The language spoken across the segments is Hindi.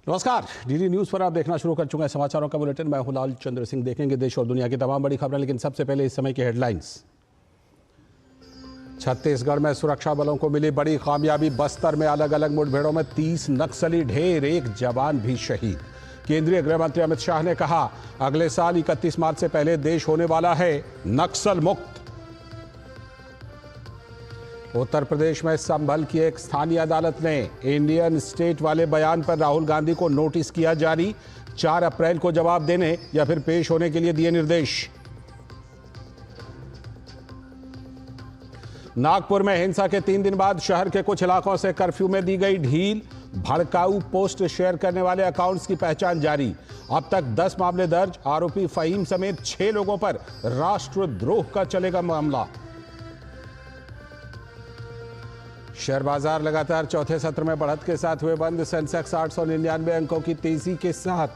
नमस्कार, डीडी न्यूज पर आप देखना शुरू कर चुके हैं समाचारों का बुलेटिन। मैं हूं लाल चंद्र सिंह। देखेंगे देश और दुनिया की तमाम बड़ी खबरें, लेकिन सबसे पहले इस समय की हेडलाइंस। छत्तीसगढ़ में सुरक्षा बलों को मिली बड़ी कामयाबी। बस्तर में अलग अलग मुठभेड़ों में 30 नक्सली ढेर, एक जवान भी शहीद। केंद्रीय गृह मंत्री अमित शाह ने कहा, अगले साल 31 मार्च से पहले देश होने वाला है नक्सल मुक्त। उत्तर प्रदेश में संभल की एक स्थानीय अदालत ने इंडियन स्टेट वाले बयान पर राहुल गांधी को नोटिस किया जारी। 4 अप्रैल को जवाब देने या फिर पेश होने के लिए दिए निर्देश। नागपुर में हिंसा के 3 दिन बाद शहर के कुछ इलाकों से कर्फ्यू में दी गई ढील। भड़काऊ पोस्ट शेयर करने वाले अकाउंट्स की पहचान जारी। अब तक 10 मामले दर्ज। आरोपी फहीम समेत 6 लोगों पर राष्ट्रद्रोह का चलेगा मामला। शेयर बाजार लगातार चौथे सत्र में बढ़त के साथ हुए बंद। सेंसेक्स 899 अंकों की तेजी के साथ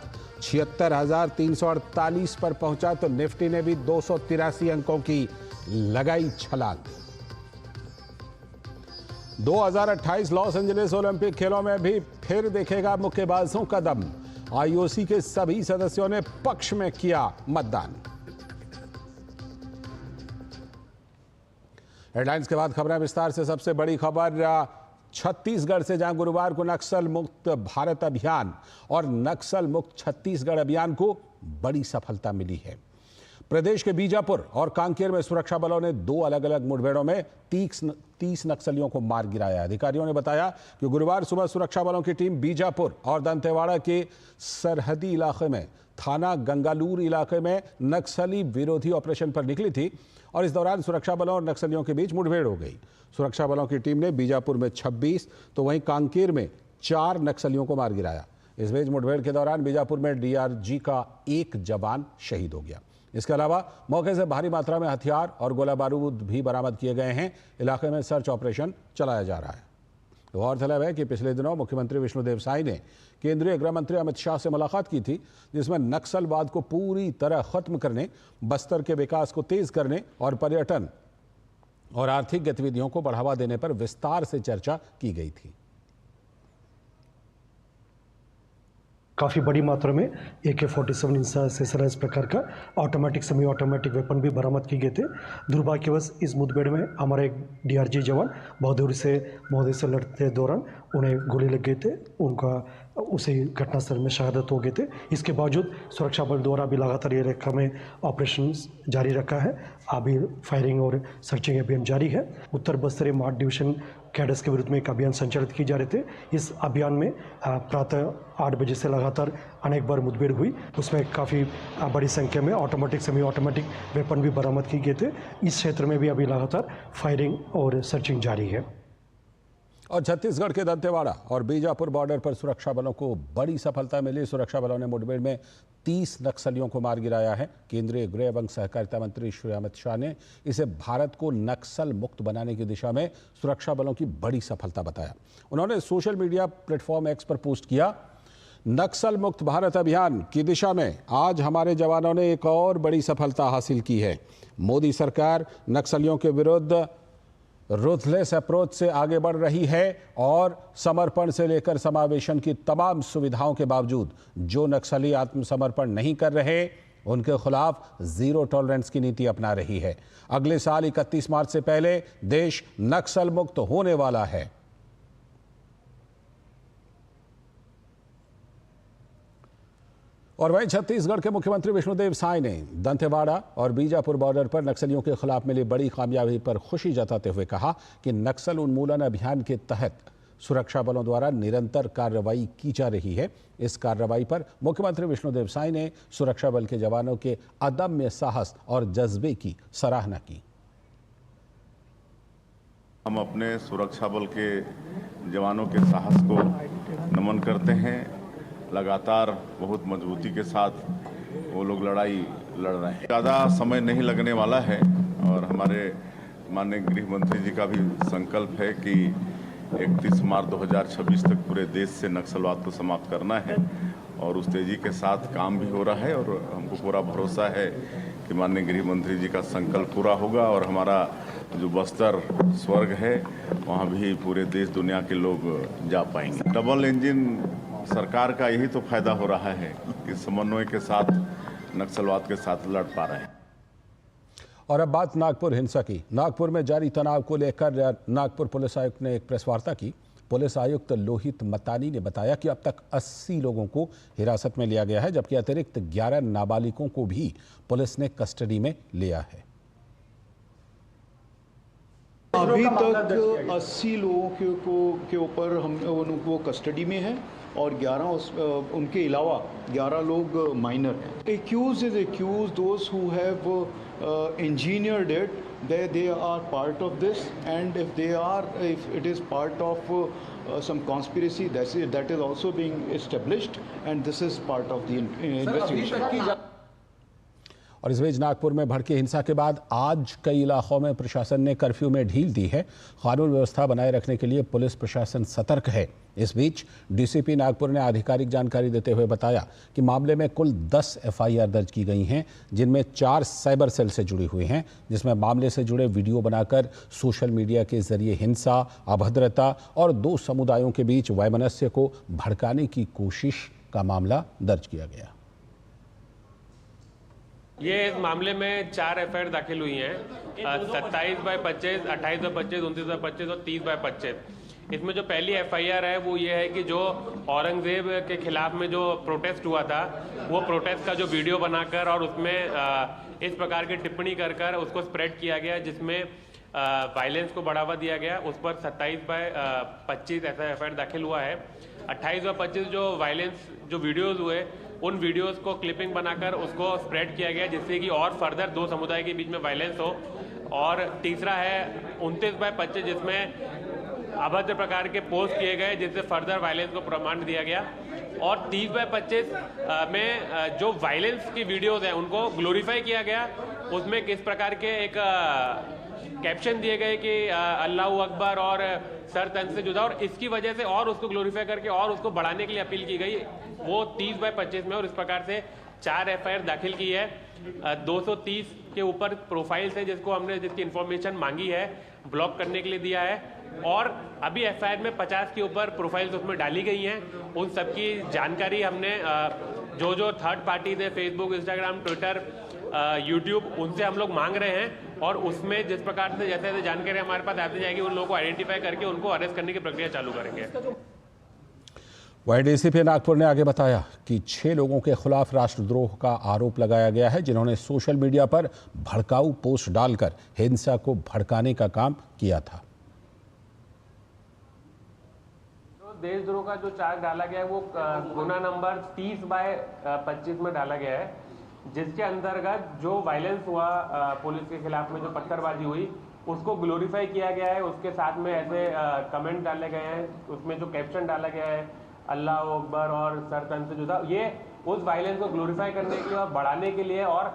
76,348 पर पहुंचा, तो निफ्टी ने भी 283 अंकों की लगाई छलांग। 2028 लॉस एंजलिस ओलंपिक खेलों में भी फिर देखेगा मुक्केबाजों का दम। आईओसी के सभी सदस्यों ने पक्ष में किया मतदान। हेडलाइंस के बाद खबरें विस्तार से। सबसे बड़ी खबर छत्तीसगढ़ से, जहां गुरुवार को नक्सल मुक्त भारत अभियान और नक्सल मुक्त छत्तीसगढ़ अभियान को बड़ी सफलता मिली है। प्रदेश के बीजापुर और कांकेर में सुरक्षा बलों ने 2 अलग अलग मुठभेड़ों में 30 नक्सलियों को मार गिराया। अधिकारियों ने बताया कि गुरुवार सुबह सुरक्षा बलों की टीम बीजापुर और दंतेवाड़ा के सरहदी इलाके में थाना गंगालूर इलाके में नक्सली विरोधी ऑपरेशन पर निकली थी और इस दौरान सुरक्षा बलों और नक्सलियों के बीच मुठभेड़ हो गई। सुरक्षा बलों की टीम ने बीजापुर में 26 तो वहीं कांकेर में 4 नक्सलियों को मार गिराया। इस बीच मुठभेड़ के दौरान बीजापुर में डीआरजी का एक जवान शहीद हो गया। इसके अलावा मौके से भारी मात्रा में हथियार और गोला बारूद भी बरामद किए गए हैं। इलाके में सर्च ऑपरेशन चलाया जा रहा है। गौरतलब है कि पिछले दिनों मुख्यमंत्री विष्णुदेव साय ने केंद्रीय गृह मंत्री अमित शाह से मुलाकात की थी, जिसमें नक्सलवाद को पूरी तरह खत्म करने, बस्तर के विकास को तेज करने और पर्यटन और आर्थिक गतिविधियों को बढ़ावा देने पर विस्तार से चर्चा की गई थी। काफ़ी बड़ी मात्रा में AK-47 इस प्रकार का ऑटोमेटिक सेमी ऑटोमेटिक वेपन भी बरामद किए गए थे। दुर्भाग्यवश इस मुठभेड़ में हमारा एक DRG जवान बहादुरी से महोदय से लड़ते दौरान उन्हें गोली लग गए थे। उनका उसी घटनास्थल में शहादत हो गए थे। इसके बावजूद सुरक्षा बल द्वारा भी लगातार ये रेखा में ऑपरेशन जारी रखा है। अभी फायरिंग और सर्चिंग अभियान जारी है। उत्तर बस्तर मार्ट डिवीजन कैडर्स के विरुद्ध में एक अभियान संचालित किए जा रहे थे। इस अभियान में प्रातः 8 बजे से लगातार अनेक बार मुठभेड़ हुई। उसमें काफ़ी बड़ी संख्या में ऑटोमेटिक सेमी ऑटोमेटिक वेपन भी बरामद किए गए थे। इस क्षेत्र में भी अभी लगातार फायरिंग और सर्चिंग जारी है। और छत्तीसगढ़ के दंतेवाड़ा और बीजापुर बॉर्डर पर सुरक्षा बलों को बड़ी सफलता मिली। सुरक्षा बलों ने मुठभेड़ में 30 नक्सलियों को मार गिराया है। केंद्रीय गृह एवं सहकारिता मंत्री श्री अमित शाह ने इसे भारत को नक्सल मुक्त बनाने की दिशा में सुरक्षा बलों की बड़ी सफलता बताया। उन्होंने सोशल मीडिया प्लेटफॉर्म एक्स पर पोस्ट किया, नक्सल मुक्त भारत अभियान की दिशा में आज हमारे जवानों ने एक और बड़ी सफलता हासिल की है। मोदी सरकार नक्सलियों के विरुद्ध रूथलेस अप्रोच से आगे बढ़ रही है और समर्पण से लेकर समावेशन की तमाम सुविधाओं के बावजूद जो नक्सली आत्मसमर्पण नहीं कर रहे, उनके खिलाफ जीरो टॉलरेंस की नीति अपना रही है। अगले साल 31 मार्च से पहले देश नक्सल मुक्त होने वाला है। और वहीं छत्तीसगढ़ के मुख्यमंत्री विष्णुदेव साय ने दंतेवाड़ा और बीजापुर बॉर्डर पर नक्सलियों के खिलाफ मिली बड़ी कामयाबी पर खुशी जताते हुए कहा कि नक्सल उन्मूलन अभियान के तहत सुरक्षा बलों द्वारा निरंतर कार्रवाई की जा रही है। इस कार्रवाई पर मुख्यमंत्री विष्णुदेव साय ने सुरक्षा बल के जवानों के अदम्य साहस और जज्बे की सराहना की। हम अपने सुरक्षा बल के जवानों के साहस को नमन करते हैं। लगातार बहुत मजबूती के साथ वो लोग लड़ाई लड़ रहे हैं। ज़्यादा समय नहीं लगने वाला है और हमारे माननीय गृह मंत्री जी का भी संकल्प है कि 31 मार्च 2026 तक पूरे देश से नक्सलवाद को समाप्त करना है और उस तेजी के साथ काम भी हो रहा है और हमको पूरा भरोसा है कि माननीय गृह मंत्री जी का संकल्प पूरा होगा और हमारा जो बस्तर स्वर्ग है वहाँ भी पूरे देश दुनिया के लोग जा पाएंगे। डबल इंजन सरकार का यही तो फायदा हो रहा है कि समन्वय के साथ नक्सलवाद के साथ लड़ पा रहे हैं। और अब बात नागपुर हिंसा की। नागपुर में जारी तनाव को लेकर नागपुर पुलिस आयुक्त ने एक प्रेस वार्ता की। पुलिस आयुक्त लोहित मतानी ने बताया कि अब तक 80 लोगों को हिरासत में लिया गया है, जबकि अतिरिक्त 11 नाबालिगों को भी पुलिस ने कस्टडी में लिया है। अभी तक 80 लोगों के ऊपर हम वो कस्टडी में है और 11 उनके अलावा 11 लोग माइनर हैं। Accused is accused those who have engineered it, they are part of this, and if it is part of some conspiracy, that is also being established, and this is part of the investigation. और इस बीच नागपुर में भड़की हिंसा के बाद आज कई इलाकों में प्रशासन ने कर्फ्यू में ढील दी है। कानून व्यवस्था बनाए रखने के लिए पुलिस प्रशासन सतर्क है। इस बीच डीसीपी नागपुर ने आधिकारिक जानकारी देते हुए बताया कि मामले में कुल 10 एफआईआर दर्ज की गई हैं, जिनमें 4 साइबर सेल से जुड़ी हुई हैं, जिसमें मामले से जुड़े वीडियो बनाकर सोशल मीडिया के जरिए हिंसा, अभद्रता और 2 समुदायों के बीच वैमनस्य को भड़काने की कोशिश का मामला दर्ज किया गया। ये इस मामले में 4 एफआईआर दाखिल हुई हैं, 27/25, 28/25, 29/25 और 30/25। इसमें जो पहली एफआईआर है वो ये है कि जो औरंगजेब के खिलाफ में जो प्रोटेस्ट हुआ था, वो प्रोटेस्ट का जो वीडियो बनाकर और उसमें इस प्रकार की टिप्पणी कर उसको स्प्रेड किया गया, जिसमें वायलेंस को बढ़ावा दिया गया। उस पर 27/25 ऐसा एफआईआर दाखिल हुआ है। 28/25 जो वायलेंस जो वीडियोज़ हुए, उन वीडियोस को क्लिपिंग बनाकर उसको स्प्रेड किया गया, जिससे कि और फर्दर 2 समुदाय के बीच में वायलेंस हो। और तीसरा है 29/25, जिसमें अभद्र प्रकार के पोस्ट किए गए, जिससे फर्दर वायलेंस को प्रमाण दिया गया। और 30/25 में जो वायलेंस की वीडियोस हैं उनको ग्लोरीफाई किया गया। उसमें किस प्रकार के एक कैप्शन दिए गए कि अल्लाह अकबर और सर तन से जुदा, और इसकी वजह से और उसको ग्लोरीफाई करके और उसको बढ़ाने के लिए अपील की गई, वो 30/25 में। और इस प्रकार से 4 एफआईआर दाखिल की है। 230 के ऊपर प्रोफाइल्स है जिसकी इंफॉर्मेशन मांगी है, ब्लॉक करने के लिए दिया है। और अभी एफआईआर में 50 के ऊपर प्रोफाइल्स उसमें डाली गई हैं। उन सबकी जानकारी हमने जो थर्ड पार्टीज है, फेसबुक, इंस्टाग्राम, ट्विटर, यूट्यूब, उनसे हम लोग मांग रहे हैं। और उसमें जिस प्रकार से जैसे जानकारी हमारे पास आती जाएगी, उन लोगों को आइडेंटिफाई करके उनको अरेस्ट करने की प्रक्रिया चालू करेंगे। वहीं डीसीपी नागपुर ने आगे बताया कि 6 लोगों के खिलाफ राष्ट्रद्रोह का आरोप लगाया गया है, जिन्होंने सोशल मीडिया पर भड़काऊ पोस्ट डालकर हिंसा को भड़काने का काम किया था। देशद्रोह का जो चार्ज डाला गया है वो गुना नंबर 30/25 में डाला गया है, जिसके अंतर्गत जो वायलेंस हुआ पुलिस के खिलाफ में, जो पत्थरबाजी हुई, उसको ग्लोरीफाई किया गया है। उसके साथ में ऐसे कमेंट डाले गए हैं, उसमें जो कैप्शन डाला गया है अल्लाह अकबर और सर तन से जुदा, ये उस वायलेंस को ग्लोरीफाई करने के लिए और बढ़ाने के लिए, और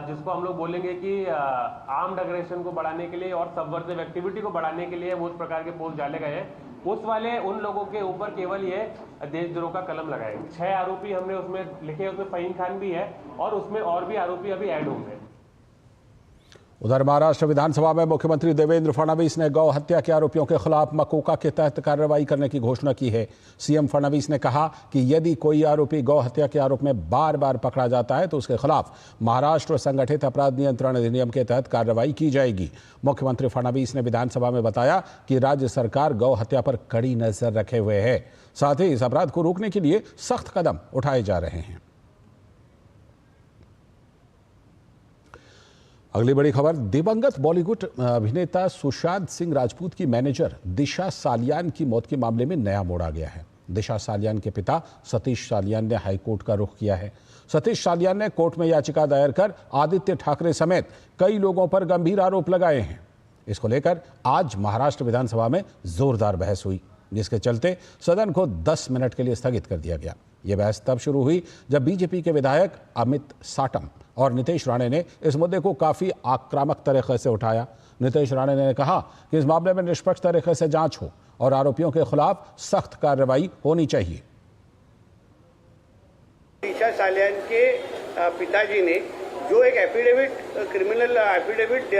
जिसको हम लोग बोलेंगे कि आर्म्ड अग्रेशन को बढ़ाने के लिए और सबवर्सिव एक्टिविटी को बढ़ाने के लिए वो उस प्रकार के पोस्ट डाले गए हैं। उन लोगों के ऊपर केवल ये देशद्रोह का कलम लगाएंगे। 6 आरोपी हमने उसमें लिखे, उसमें फहीम खान भी है और उसमें और भी आरोपी अभी ऐड होंगे। उधर महाराष्ट्र विधानसभा में मुख्यमंत्री देवेंद्र फडणवीस ने गौ हत्या के आरोपियों के खिलाफ मकोका के तहत कार्रवाई करने की घोषणा की है। सीएम फडणवीस ने कहा कि यदि कोई आरोपी गौ हत्या के आरोप में बार बार पकड़ा जाता है तो उसके खिलाफ महाराष्ट्र संगठित अपराध नियंत्रण अधिनियम के तहत कार्रवाई की जाएगी। मुख्यमंत्री फडणवीस ने विधानसभा में बताया कि राज्य सरकार गौ हत्या पर कड़ी नजर रखे हुए है, साथ ही इस अपराध को रोकने के लिए सख्त कदम उठाए जा रहे हैं। अगली बड़ी खबर, दिवंगत बॉलीवुड अभिनेता सुशांत सिंह राजपूत की मैनेजर दिशा सालियान की मौत के मामले में नया मोड़ आ गया है। दिशा सालियान के पिता सतीश सालियान ने हाईकोर्ट का रुख किया है। सतीश सालियान ने कोर्ट में याचिका दायर कर आदित्य ठाकरे समेत कई लोगों पर गंभीर आरोप लगाए हैं। इसको लेकर आज महाराष्ट्र विधानसभा में जोरदार बहस हुई, जिसके चलते सदन को 10 मिनट के लिए स्थगित कर दिया गया। यह बहस तब शुरू हुई जब बीजेपी के विधायक अमित साटम और नितेश राणे ने इस मुद्दे को काफी आक्रामक तरीके से उठाया। नितेश राणे ने कहा कि इस मामले में निष्पक्ष तरीके से जांच हो और आरोपियों के खिलाफ सख्त कार्रवाई होनी चाहिए। दिशा सालियान के पिताजी ने जो एक क्रिमिनल एफिडेविट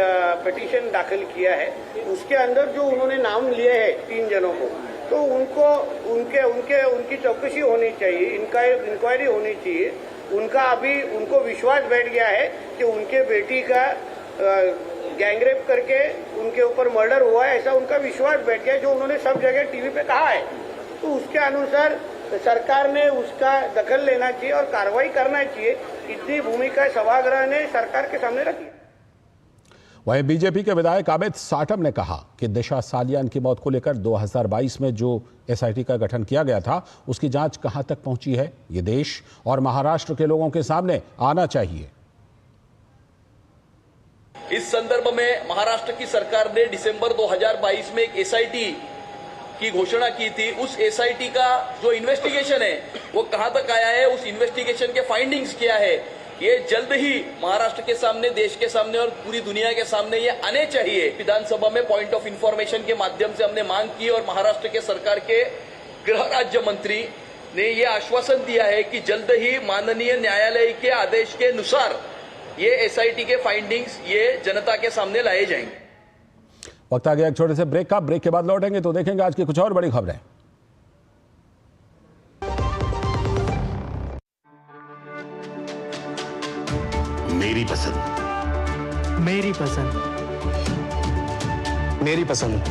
पिटीशन दाखिल किया है, उसके अंदर जो उन्होंने नाम लिए हैं 3 जनों को, तो उनकी चौकसी होनी चाहिए, इंक्वायरी होनी चाहिए। उनको विश्वास बैठ गया है कि उनके बेटी का गैंगरेप करके उनके ऊपर मर्डर हुआ है, ऐसा उनका विश्वास बैठ गया, जो उन्होंने सब जगह टीवी पे कहा है। तो उसके अनुसार सरकार ने उसका दखल लेना चाहिए और कार्रवाई करना चाहिए। इतनी भूमिका सभागृह ने सरकार के सामने रखी। वहीं बीजेपी के विधायक अमित साटम ने कहा कि दिशा सालियान की मौत को लेकर 2022 में जो एसआईटी का गठन किया गया था, उसकी जांच कहां तक पहुंची है, ये देश और महाराष्ट्र के लोगों के सामने आना चाहिए। इस संदर्भ में महाराष्ट्र की सरकार ने दिसंबर 2022 में एक एसआईटी की घोषणा की थी। उस एसआईटी का जो इन्वेस्टिगेशन है वो कहां तक आया है, उस इन्वेस्टिगेशन के फाइंडिंग्स क्या है, ये जल्द ही महाराष्ट्र के सामने, देश के सामने और पूरी दुनिया के सामने ये आने चाहिए। विधानसभा में पॉइंट ऑफ इंफॉर्मेशन के माध्यम से हमने मांग की और महाराष्ट्र के सरकार के गृह राज्य मंत्री ने ये आश्वासन दिया है कि जल्द ही माननीय न्यायालय के आदेश के अनुसार ये एसआईटी के फाइंडिंग्स ये जनता के सामने लाए जाएंगे। वक्त आ गया एक छोटे से ब्रेक का। ब्रेक के बाद लौटेंगे तो देखेंगे आज की कुछ और बड़ी खबरें। मेरी पसंद, मेरी पसंद, मेरी पसंद,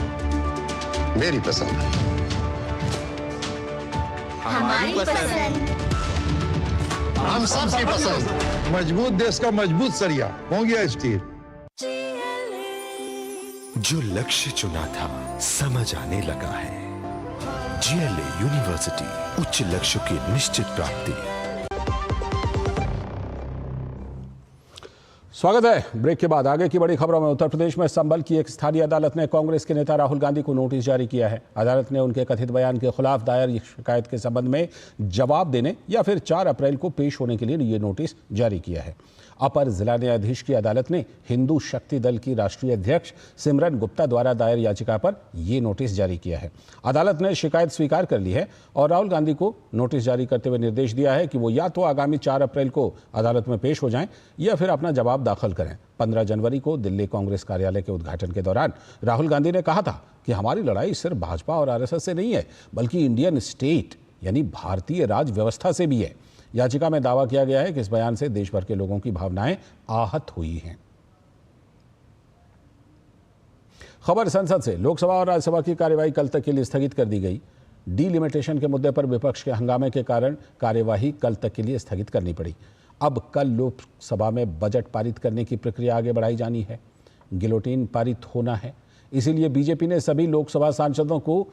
मेरी पसंद, हमारी पसंद, हम सबकी पसंद। मजबूत देश का मजबूत सरिया हो गया स्टील। जो लक्ष्य चुना था समझ आने लगा है। जीएलए यूनिवर्सिटी, उच्च लक्ष्य की निश्चित प्राप्ति। स्वागत है। ब्रेक के बाद आगे की बड़ी खबरों में उत्तर प्रदेश में संभल की एक स्थानीय अदालत ने कांग्रेस के नेता राहुल गांधी को नोटिस जारी किया है। अदालत ने उनके कथित बयान के खिलाफ दायर शिकायत के संबंध में जवाब देने या फिर 4 अप्रैल को पेश होने के लिए ये नोटिस जारी किया है। अपर जिला न्यायाधीश की अदालत ने हिंदू शक्ति दल की राष्ट्रीय अध्यक्ष सिमरन गुप्ता द्वारा दायर याचिका पर यह नोटिस जारी किया है। अदालत ने शिकायत स्वीकार कर ली है और राहुल गांधी को नोटिस जारी करते हुए निर्देश दिया है कि वो या तो आगामी 4 अप्रैल को अदालत में पेश हो जाएं या फिर अपना जवाब दाखिल करें। 15 जनवरी को दिल्ली कांग्रेस कार्यालय के उद्घाटन के दौरान राहुल गांधी ने कहा था कि हमारी लड़ाई सिर्फ भाजपा और आरएसएस से नहीं है, बल्कि इंडियन स्टेट यानी भारतीय राज व्यवस्था से भी है। याचिका में दावा किया गया है कि इस बयान से देश भर के लोगों की भावनाएं आहत हुई हैं। खबर संसद से। लोकसभा और राज्यसभा की कार्यवाही कल तक के लिए स्थगित कर दी गई। डीलिमिटेशन के मुद्दे पर विपक्ष के हंगामे के कारण कार्यवाही कल तक के लिए स्थगित करनी पड़ी। अब कल लोकसभा में बजट पारित करने की प्रक्रिया आगे बढ़ाई जानी है। गिलोटिन पारित होना है, इसीलिए बीजेपी ने सभी लोकसभा सांसदों को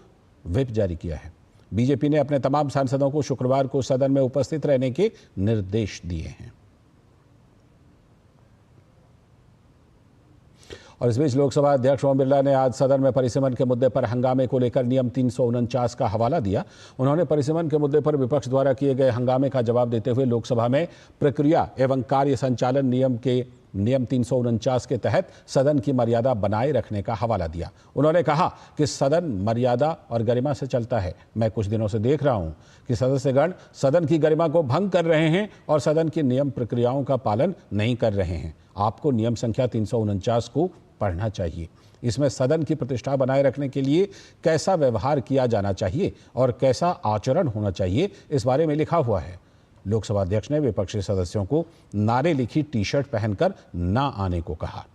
व्हिप जारी किया है। बीजेपी ने अपने तमाम सांसदों को शुक्रवार को सदन में उपस्थित रहने के निर्देश दिए हैं। और इस बीच लोकसभा अध्यक्ष ओम बिरला ने आज सदन में परिसीमन के मुद्दे पर हंगामे को लेकर नियम 349 का हवाला दिया। उन्होंने परिसीमन के मुद्दे पर विपक्ष द्वारा किए गए हंगामे का जवाब देते हुए लोकसभा में प्रक्रिया एवं कार्य संचालन नियम 349 के तहत सदन की मर्यादा बनाए रखने का हवाला दिया। उन्होंने कहा कि सदन मर्यादा और गरिमा से चलता है। मैं कुछ दिनों से देख रहा हूं कि सदस्यगण सदन की गरिमा को भंग कर रहे हैं और सदन की नियम प्रक्रियाओं का पालन नहीं कर रहे हैं। आपको नियम संख्या 349 को पढ़ना चाहिए। इसमें सदन की प्रतिष्ठा बनाए रखने के लिए कैसा व्यवहार किया जाना चाहिए और कैसा आचरण होना चाहिए, इस बारे में लिखा हुआ है। लोकसभा अध्यक्ष ने विपक्षी सदस्यों को नारे लिखी टी-शर्ट पहनकर ना आने को कहा।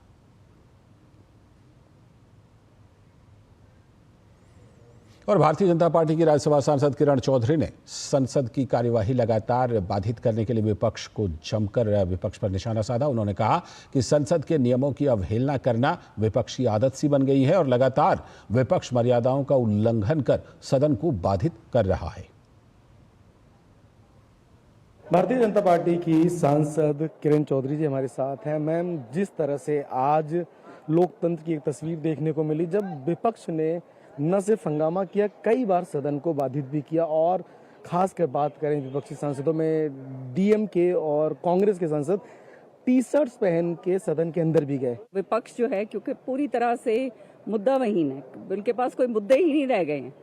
और भारतीय जनता पार्टी की राज्यसभा सांसद किरण चौधरी ने संसद की कार्यवाही लगातार बाधित करने के लिए विपक्ष को जमकर विपक्ष पर निशाना साधा। उन्होंने कहा कि संसद के नियमों की अवहेलना करना विपक्ष की आदत सी बन गई है और लगातार विपक्ष मर्यादाओं का उल्लंघन कर सदन को बाधित कर रहा है। भारतीय जनता पार्टी की सांसद किरण चौधरी जी हमारे साथ हैं। मैम, जिस तरह से आज लोकतंत्र की एक तस्वीर देखने को मिली, जब विपक्ष ने न सिर्फ हंगामा किया, कई बार सदन को बाधित भी किया, और खासकर बात करें विपक्षी सांसदों में डीएमके और कांग्रेस के सांसद टी-शर्ट्स पहन के सदन के अंदर भी गए। विपक्ष जो है, क्योंकि पूरी तरह से मुद्दाविहीन है, उनके पास कोई मुद्दे ही नहीं रह गए हैं,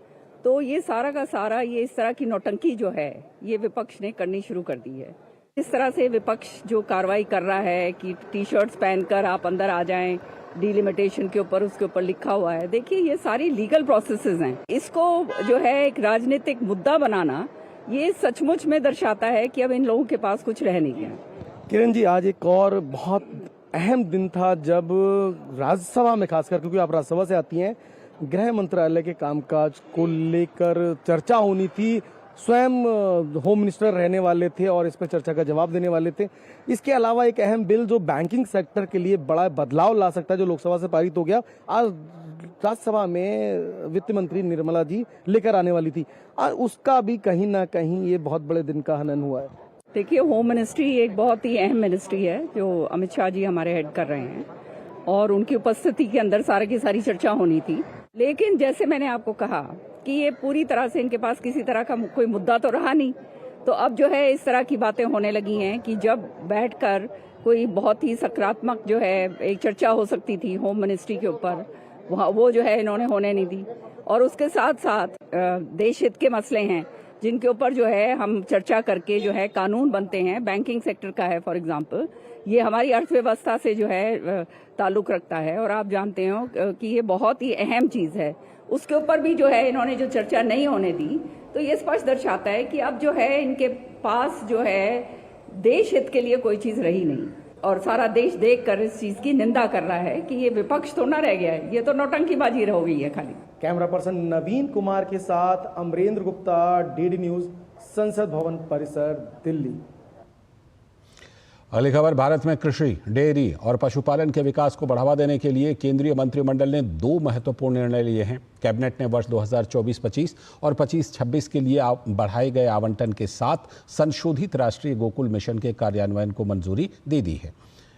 तो ये सारा का सारा ये इस तरह की नौटंकी जो है ये विपक्ष ने करनी शुरू कर दी है। इस तरह से विपक्ष जो कार्रवाई कर रहा है कि टी-शर्ट्स पहनकर आप अंदर आ जाएं, डिलिमिटेशन के ऊपर उसके ऊपर लिखा हुआ है। देखिए ये सारी लीगल प्रोसेसेस हैं। इसको जो है एक राजनीतिक मुद्दा बनाना, ये सचमुच में दर्शाता है कि अब इन लोगों के पास कुछ रह नहीं गया। किरण जी, आज एक और बहुत अहम दिन था जब राज्यसभा में, खासकर क्योंकि आप राज्यसभा से आती हैं, गृह मंत्रालय के कामकाज को लेकर चर्चा होनी थी। स्वयं होम मिनिस्टर रहने वाले थे और इस पर चर्चा का जवाब देने वाले थे। इसके अलावा एक अहम बिल जो बैंकिंग सेक्टर के लिए बड़ा बदलाव ला सकता है, जो लोकसभा से पारित हो गया, आज राज्यसभा में वित्त मंत्री निर्मला जी लेकर आने वाली थी। और उसका भी कहीं ना कहीं ये बहुत बड़े दिन का हनन हुआ है। देखिए होम मिनिस्ट्री एक बहुत ही अहम मिनिस्ट्री है जो अमित शाह जी हमारे हेड कर रहे हैं, और उनकी उपस्थिति के अंदर सारी की सारी चर्चा होनी थी। लेकिन जैसे मैंने आपको कहा कि ये पूरी तरह से इनके पास किसी तरह का कोई मुद्दा तो रहा नहीं, तो अब जो है इस तरह की बातें होने लगी हैं कि जब बैठकर कोई बहुत ही सकारात्मक जो है एक चर्चा हो सकती थी होम मिनिस्ट्री के ऊपर, वो जो है इन्होंने होने नहीं दी। और उसके साथ साथ देश हित के मसले हैं जिनके ऊपर जो है हम चर्चा करके जो है कानून बनते हैं। बैंकिंग सेक्टर का है फॉर एग्जांपल, ये हमारी अर्थव्यवस्था से जो है ताल्लुक रखता है और आप जानते हो कि ये बहुत ही अहम चीज़ है। उसके ऊपर भी जो है इन्होंने जो चर्चा नहीं होने दी, तो ये स्पष्ट दर्शाता है कि अब जो है इनके पास जो है देश हित के लिए कोई चीज़ रही नहीं, और सारा देश देखकर इस चीज़ की निंदा कर रहा है कि ये विपक्ष तो ना रह गया है, ये तो नौटंकीबाजी हो गई है खाली। कैमरा पर्सन नवीन कुमार के साथ अमरेंद्र गुप्ता, डीडी न्यूज़, संसद भवन परिसर, दिल्ली। अगली खबर, भारत में कृषि, डेयरी और पशुपालन के विकास को बढ़ावा देने के लिए केंद्रीय मंत्रिमंडल ने 2 महत्वपूर्ण निर्णय लिए हैं। कैबिनेट ने वर्ष 2024-25 और 25-26 के लिए बढ़ाए गए आवंटन के साथ संशोधित राष्ट्रीय गोकुल मिशन के कार्यान्वयन को मंजूरी दे दी है।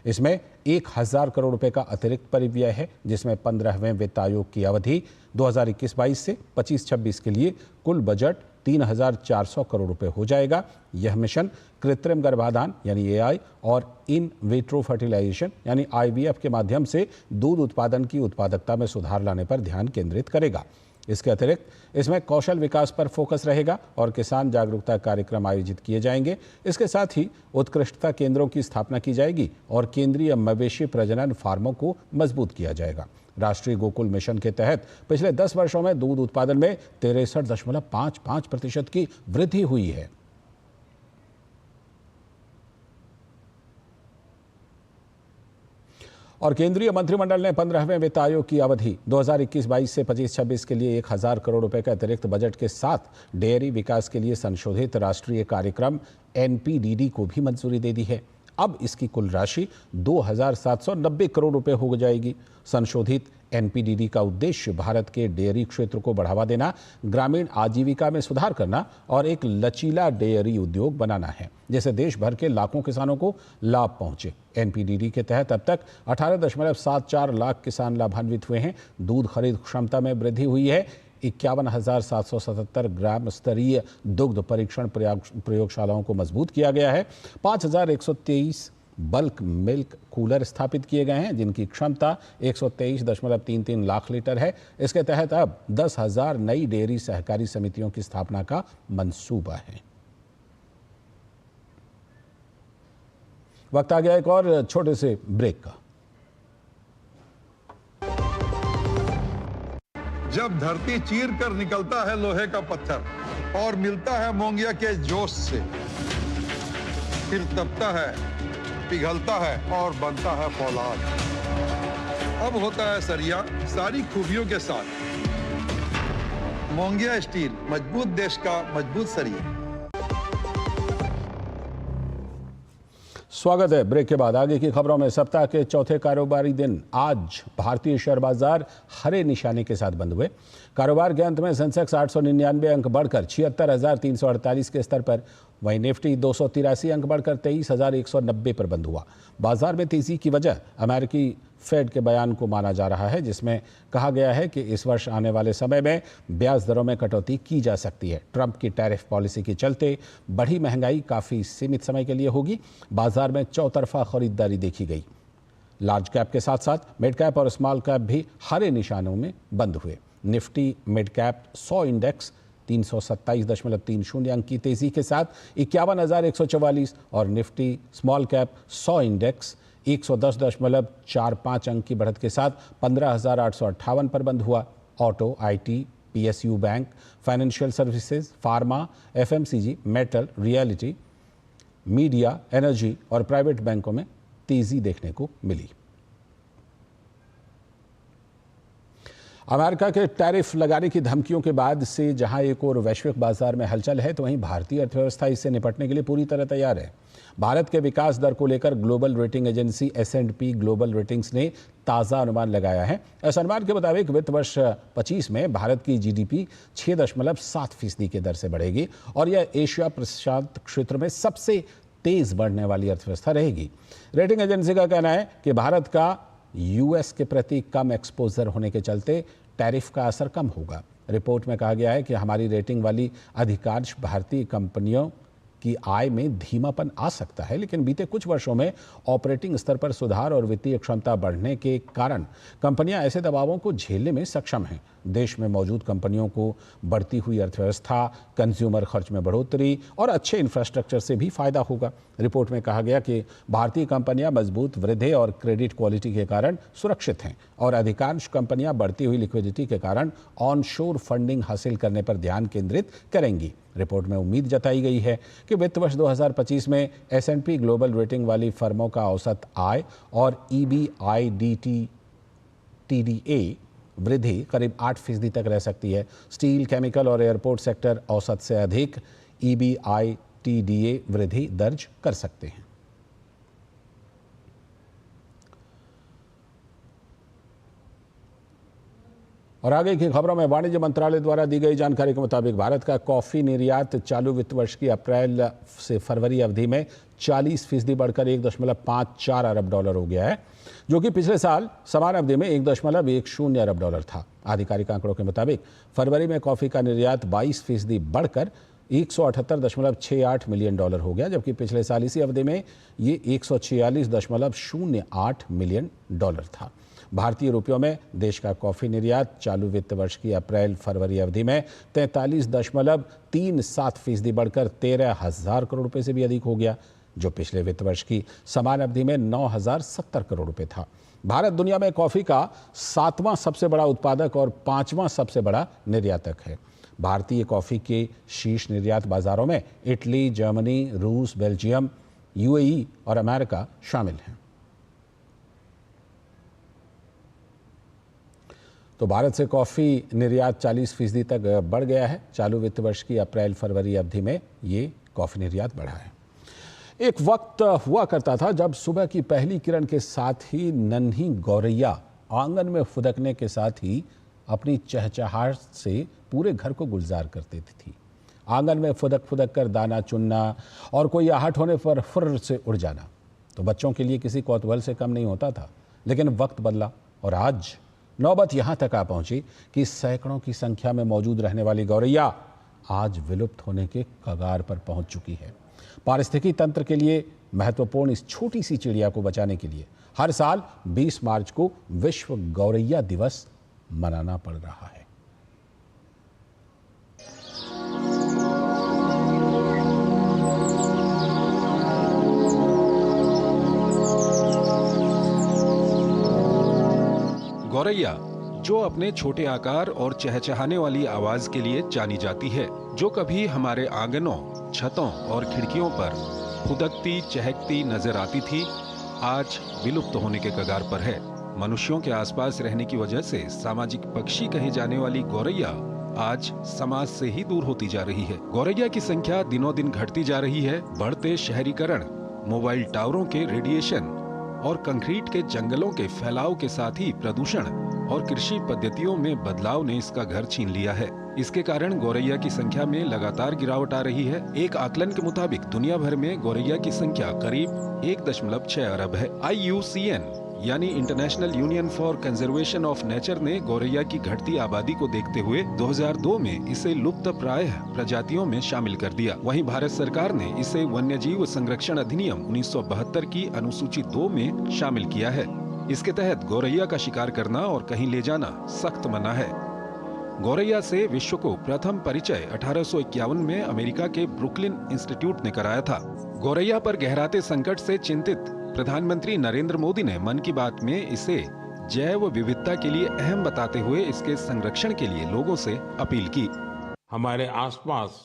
इसमें 1000 करोड़ रुपए का अतिरिक्त परिव्यय है, जिसमें 15वें वित्त आयोग की अवधि 2021-22 से 25-26 के लिए कुल बजट 3400 करोड़ रुपए हो जाएगा। यह मिशन कृत्रिम गर्भाधान यानी AI और इन विट्रो फर्टिलाइजेशन यानी IVF के माध्यम से दूध उत्पादन की उत्पादकता में सुधार लाने पर ध्यान केंद्रित करेगा। इसके अतिरिक्त इसमें कौशल विकास पर फोकस रहेगा और किसान जागरूकता कार्यक्रम आयोजित किए जाएंगे। इसके साथ ही उत्कृष्टता केंद्रों की स्थापना की जाएगी और केंद्रीय मवेशी प्रजनन फार्मों को मजबूत किया जाएगा। राष्ट्रीय गोकुल मिशन के तहत पिछले 10 वर्षों में दूध उत्पादन में 63.55% की वृद्धि हुई है। और केंद्रीय मंत्रिमंडल ने 15वें वित्त आयोग की अवधि 2021-22 से 25-26 के लिए 1000 करोड़ रुपए का अतिरिक्त बजट के साथ डेयरी विकास के लिए संशोधित राष्ट्रीय कार्यक्रम NPDD को भी मंजूरी दे दी है। अब इसकी कुल राशि 2790 करोड़ रुपए हो जाएगी। संशोधित NPDD का उद्देश्य भारत के डेयरी क्षेत्र को बढ़ावा देना, ग्रामीण आजीविका में सुधार करना और एक लचीला डेयरी उद्योग बनाना है, जिससे देश भर के लाखों किसानों को लाभ पहुंचे। NPDD के तहत अब तक 18.74 लाख किसान लाभान्वित हुए हैं। दूध खरीद क्षमता में वृद्धि हुई है। 51,777 ग्राम स्तरीय दुग्ध परीक्षण प्रयोगशालाओं को मजबूत किया गया है। 5,123 बल्क मिल्क कूलर स्थापित किए गए हैं, जिनकी क्षमता 123.33 लाख लीटर है। इसके तहत अब 10,000 नई डेयरी सहकारी समितियों की स्थापना का मंसूबा है। वक्त आ गया एक और छोटे से ब्रेक का। जब धरती चीर कर निकलता है लोहे का पत्थर और मिलता है मोंगिया के जोश से, फिर तपता है, पिघलता है और बनता है फौलाद। अब होता है सरिया सारी खूबियों के साथ। मोंगिया स्टील, मजबूत देश का मजबूत सरिया। स्वागत है। ब्रेक के बाद आगे की खबरों में, सप्ताह के चौथे कारोबारी दिन आज भारतीय शेयर बाजार हरे निशाने के साथ बंद हुए। कारोबार के अंत में सेंसेक्स 899 अंक बढ़कर 76,348 के स्तर पर, वहीं निफ्टी 283 अंक बढ़कर 23,190 पर बंद हुआ। बाजार में तेजी की वजह अमेरिकी फेड के बयान को माना जा रहा है, जिसमें कहा गया है कि इस वर्ष आने वाले समय में ब्याज दरों में कटौती की जा सकती है। ट्रंप की टैरिफ पॉलिसी के चलते बढ़ी महंगाई काफ़ी सीमित समय के लिए होगी। बाजार में चौतरफा खरीदारी देखी गई। लार्ज कैप के साथ साथ मिड कैप और स्मॉल कैप भी हरे निशानों में बंद हुए। निफ्टी मिड कैप 100 इंडेक्स 327.30 अंक की तेजी के साथ 51,144 और निफ्टी स्मॉल कैप 100 इंडेक्स 110.45 अंक की बढ़त के साथ 15,858 पर बंद हुआ। Auto, IT, PSU bank, financial services, pharma, FMCG, metal, reality, media, energy और प्राइवेट बैंकों में तेजी देखने को मिली। अमेरिका के टैरिफ लगाने की धमकियों के बाद से जहां एक और वैश्विक बाजार में हलचल है, तो वहीं भारतीय अर्थव्यवस्था इससे निपटने के लिए पूरी तरह तैयार है। भारत के विकास दर को लेकर global rating agency S&P global ratings ने ताज़ा अनुमान लगाया है। इस अनुमान के मुताबिक वित्त वर्ष 25 में भारत की GDP 6.7% की दर से बढ़ेगी और यह एशिया प्रशांत क्षेत्र में सबसे तेज बढ़ने वाली अर्थव्यवस्था रहेगी। रेटिंग एजेंसी का कहना है कि भारत का US के प्रति कम एक्सपोजर होने के चलते टैरिफ का असर कम होगा। रिपोर्ट में कहा गया है कि हमारी रेटिंग वाली अधिकांश भारतीय कंपनियों की आय में धीमापन आ सकता है, लेकिन बीते कुछ वर्षों में ऑपरेटिंग स्तर पर सुधार और वित्तीय क्षमता बढ़ने के कारण कंपनियां ऐसे दबावों को झेलने में सक्षम हैं। देश में मौजूद कंपनियों को बढ़ती हुई अर्थव्यवस्था, कंज्यूमर खर्च में बढ़ोतरी और अच्छे इंफ्रास्ट्रक्चर से भी फायदा होगा। रिपोर्ट में कहा गया कि भारतीय कंपनियां मजबूत वृद्धि और क्रेडिट क्वालिटी के कारण सुरक्षित हैं और अधिकांश कंपनियां बढ़ती हुई लिक्विडिटी के कारण ऑनशोर फंडिंग हासिल करने पर ध्यान केंद्रित करेंगी। रिपोर्ट में उम्मीद जताई गई है कि वित्त वर्ष 2025 में S&P ग्लोबल रेटिंग वाली फर्मों का औसत आय और EBITDA वृद्धि करीब 8% तक रह सकती है। स्टील, केमिकल और एयरपोर्ट सेक्टर औसत से अधिक EBITDA वृद्धि दर्ज कर सकते हैं। और आगे की खबरों में वाणिज्य मंत्रालय द्वारा दी गई जानकारी के मुताबिक भारत का कॉफी निर्यात चालू वित्त वर्ष की अप्रैल से फरवरी अवधि में 40% बढ़कर $1.54 अरब हो गया है, जो कि पिछले साल समान अवधि में $1.10 अरब था। आधिकारिक आंकड़ों के मुताबिक फरवरी में कॉफी का निर्यात 22% बढ़कर $178.68 मिलियन हो गया, जबकि पिछले साल इसी अवधि में ये $146.08 मिलियन था। भारतीय रुपयों में देश का कॉफी निर्यात चालू वित्त वर्ष की अप्रैल फरवरी अवधि में 43.37% बढ़कर 13,000 करोड़ रुपए से भी अधिक हो गया, जो पिछले वित्त वर्ष की समान अवधि में 9,070 करोड़ रुपए था। भारत दुनिया में कॉफी का 7वां सबसे बड़ा उत्पादक और 5वां सबसे बड़ा निर्यातक है। भारतीय कॉफी के शीर्ष निर्यात बाजारों में इटली, जर्मनी, रूस, बेल्जियम, UAE और अमेरिका शामिल हैं। तो भारत से कॉफ़ी निर्यात 40% तक बढ़ गया है। चालू वित्त वर्ष की अप्रैल फरवरी अवधि में ये कॉफ़ी निर्यात बढ़ा है। एक वक्त हुआ करता था जब सुबह की पहली किरण के साथ ही नन्ही गौरैया आंगन में फुदकने के साथ ही अपनी चहचहाहट से पूरे घर को गुलजार करती थी। आंगन में फुदक फुदक कर दाना चुनना और कोई आहट होने पर फुर्र से उड़ जाना तो बच्चों के लिए किसी कौतूहल से कम नहीं होता था। लेकिन वक्त बदला और आज नौबत यहाँ तक आ पहुंची कि सैकड़ों की संख्या में मौजूद रहने वाली गौरैया आज विलुप्त होने के कगार पर पहुंच चुकी है। पारिस्थितिकी तंत्र के लिए महत्वपूर्ण इस छोटी सी चिड़िया को बचाने के लिए हर साल 20 मार्च को विश्व गौरैया दिवस मनाना पड़ रहा है। गौरैया, जो अपने छोटे आकार और चहचहाने वाली आवाज के लिए जानी जाती है, जो कभी हमारे आंगनों, छतों और खिड़कियों पर फुदकती चहकती नजर आती थी, आज विलुप्त होने के कगार पर है। मनुष्यों के आसपास रहने की वजह से सामाजिक पक्षी कही जाने वाली गौरैया आज समाज से ही दूर होती जा रही है। गौरैया की संख्या दिनों दिन घटती जा रही है। बढ़ते शहरीकरण, मोबाइल टावरों के रेडिएशन और कंक्रीट के जंगलों के फैलाव के साथ ही प्रदूषण और कृषि पद्धतियों में बदलाव ने इसका घर छीन लिया है। इसके कारण गौरैया की संख्या में लगातार गिरावट आ रही है। एक आकलन के मुताबिक दुनिया भर में गौरैया की संख्या करीब 1.6 अरब है। IUCN यानी international union for conservation of nature ने गौरैया की घटती आबादी को देखते हुए 2002 में इसे लुप्त प्राय प्रजातियों में शामिल कर दिया। वहीं भारत सरकार ने इसे वन्यजीव संरक्षण अधिनियम 1972 की अनुसूची 2 में शामिल किया है। इसके तहत गौरैया का शिकार करना और कहीं ले जाना सख्त मना है। गौरैया से विश्व को प्रथम परिचय 1851 में अमेरिका के ब्रुकलिन इंस्टीट्यूट ने कराया था। गौरैया पर गहराते संकट से चिंतित प्रधानमंत्री नरेंद्र मोदी ने मन की बात में इसे जैव विविधता के लिए अहम बताते हुए इसके संरक्षण के लिए लोगों से अपील की। हमारे आसपास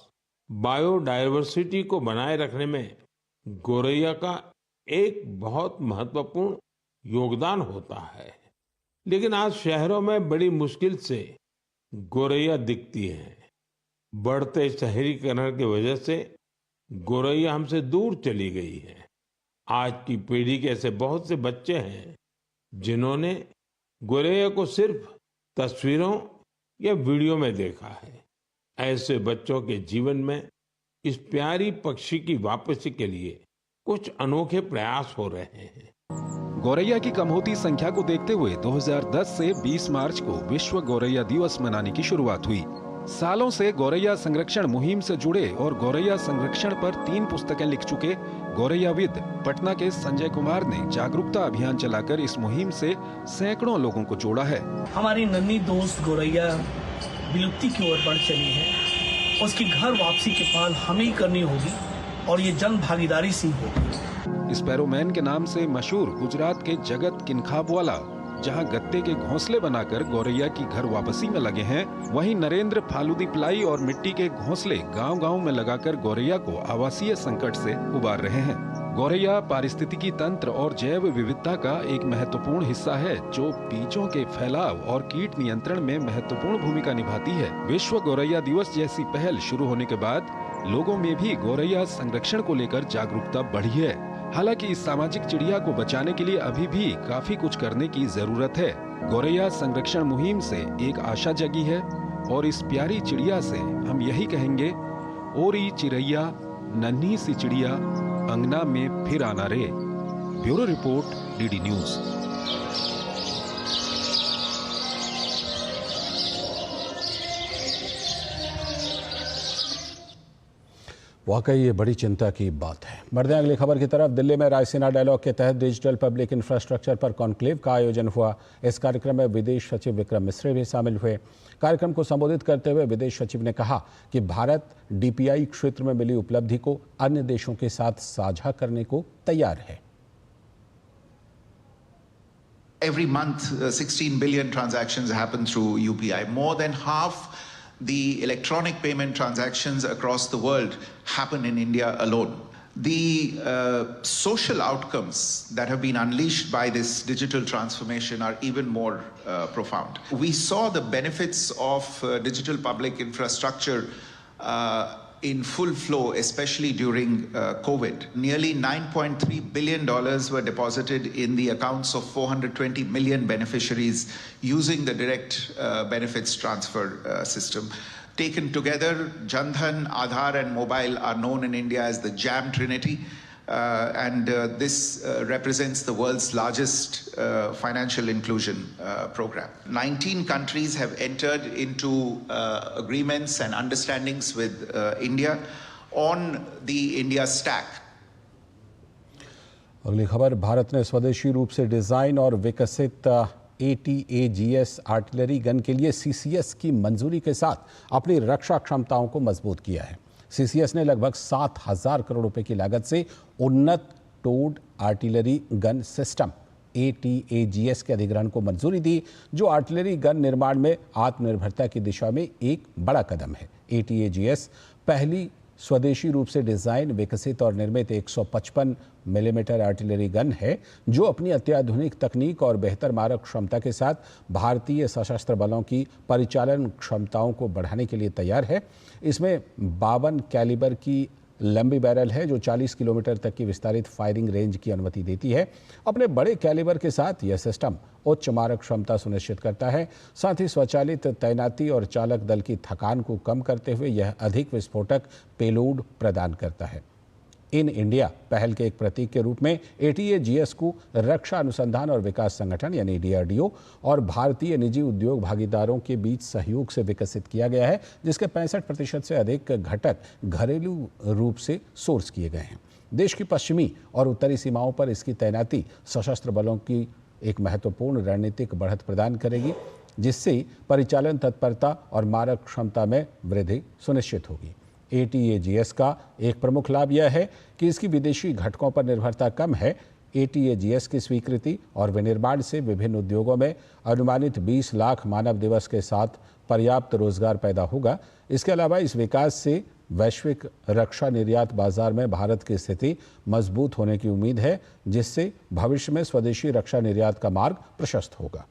बायोडायवर्सिटी को बनाए रखने में गोरैया का एक बहुत महत्वपूर्ण योगदान होता है, लेकिन आज शहरों में बड़ी मुश्किल से गोरैया दिखती है। बढ़ते शहरीकरण की वजह से गोरैया हमसे दूर चली गई है। आज की पीढ़ी के ऐसे बहुत से बच्चे हैं जिन्होंने गोरैया को सिर्फ तस्वीरों या वीडियो में देखा है। ऐसे बच्चों के जीवन में इस प्यारी पक्षी की वापसी के लिए कुछ अनोखे प्रयास हो रहे हैं। गोरैया की कम होती संख्या को देखते हुए 2010 से 20 मार्च को विश्व गोरैया दिवस मनाने की शुरुआत हुई। सालों से गोरैया संरक्षण मुहिम से जुड़े और गोरैया संरक्षण पर 3 पुस्तकें लिख चुके गोरैयाविद पटना के संजय कुमार ने जागरूकता अभियान चलाकर इस मुहिम से सैकड़ों लोगों को जोड़ा है। हमारी नन्ही दोस्त गोरैया विलुप्ति की ओर बढ़ चली है। उसकी घर वापसी की पहल हमें ही करनी होगी और ये जन भागीदारी से होगी। स्पैरोमैन के नाम से मशहूर गुजरात के जगत किनखाबवाला जहां गत्ते के घोंसले बनाकर गोरैया की घर वापसी में लगे हैं, वहीं नरेंद्र फालूदी प्लाई और मिट्टी के घोंसले गांव-गांव में लगाकर गोरैया को आवासीय संकट से उबार रहे हैं। गोरैया पारिस्थितिकी तंत्र और जैव विविधता का एक महत्वपूर्ण हिस्सा है जो बीजों के फैलाव और कीट नियंत्रण में महत्वपूर्ण भूमिका निभाती है। विश्व गोरैया दिवस जैसी पहल शुरू होने के बाद लोगों में भी गोरैया संरक्षण को लेकर जागरूकता बढ़ी है। हालांकि इस सामाजिक चिड़िया को बचाने के लिए अभी भी काफी कुछ करने की जरूरत है। गोरैया संरक्षण मुहिम से एक आशा जगी है और इस प्यारी चिड़िया से हम यही कहेंगे, ओरी चिड़ैया नन्ही सी चिड़िया अंगना में फिर आना रे। Bureau report, DD news. वाकई ये बड़ी चिंता की बात है। बढ़ते हैं अगली खबर की तरफ। दिल्ली में रायसीना डायलॉग के तहत डिजिटल पब्लिक इंफ्रास्ट्रक्चर पर कॉन्क्लेव का आयोजन हुआ। इस कार्यक्रम में विदेश सचिव विक्रम मिस्री भी शामिल हुए। कार्यक्रम को संबोधित करते हुए विदेश सचिव ने कहा कि भारत डीपीआई क्षेत्र में मिली उपलब्धि को अन्य देशों के साथ साझा करने को तैयार है। Every month, 16 billion transactions happen through UPI. More than half the electronic payment transactions across the world happen in India alone. The social outcomes that have been unleashed by this digital transformation are even more profound. We saw the benefits of digital public infrastructure in full flow, especially during COVID. Nearly $9.3 billion were deposited in the accounts of 420 million beneficiaries using the direct benefits transfer system. Taken together, Jan Dhan, Aadhaar and mobile are known in India as the JAM Trinity. This represents the world's largest financial inclusion program. 19 countries have entered into agreements and understandings with India on the India Stack. अगली खबर, भारत ने स्वदेशी रूप से डिजाइन और विकसित ATAGS आर्टिलरी गन के लिए CCS की मंजूरी के साथ अपनी रक्षा क्षमताओं को मजबूत किया है। CCS ने लगभग 7,000 करोड़ रुपए की लागत से उन्नत towed artillery gun system ATAGS के अधिग्रहण को मंजूरी दी, जो आर्टिलरी गन निर्माण में आत्मनिर्भरता की दिशा में एक बड़ा कदम है। ATAGS पहली स्वदेशी रूप से डिजाइन, विकसित और निर्मित 155 मिलीमीटर आर्टिलरी गन है, जो अपनी अत्याधुनिक तकनीक और बेहतर मारक क्षमता के साथ भारतीय सशस्त्र बलों की परिचालन क्षमताओं को बढ़ाने के लिए तैयार है। इसमें 52 कैलिबर की लंबी बैरल है, जो 40 किलोमीटर तक की विस्तारित फायरिंग रेंज की अनुमति देती है। अपने बड़े कैलिबर के साथ यह सिस्टम उच्च मारक क्षमता सुनिश्चित करता है। साथ ही स्वचालित तैनाती और चालक दल की थकान को कम करते हुए यह अधिक विस्फोटक पेलोड प्रदान करता है। इन इंडिया पहल के एक प्रतीक के रूप में ATAGS को रक्षा अनुसंधान और विकास संगठन यानी DRDO और भारतीय निजी उद्योग भागीदारों के बीच सहयोग से विकसित किया गया है, जिसके 65% से अधिक घटक घरेलू रूप से सोर्स किए गए हैं। देश की पश्चिमी और उत्तरी सीमाओं पर इसकी तैनाती सशस्त्र बलों की एक महत्वपूर्ण रणनीतिक बढ़त प्रदान करेगी, जिससे परिचालन तत्परता और मारक क्षमता में वृद्धि सुनिश्चित होगी। ATAGS का एक प्रमुख लाभ यह है कि इसकी विदेशी घटकों पर निर्भरता कम है। ATAGS की स्वीकृति और विनिर्माण से विभिन्न उद्योगों में अनुमानित 20 लाख मानव दिवस के साथ पर्याप्त रोजगार पैदा होगा। इसके अलावा इस विकास से वैश्विक रक्षा निर्यात बाजार में भारत की स्थिति मजबूत होने की उम्मीद है, जिससे भविष्य में स्वदेशी रक्षा निर्यात का मार्ग प्रशस्त होगा।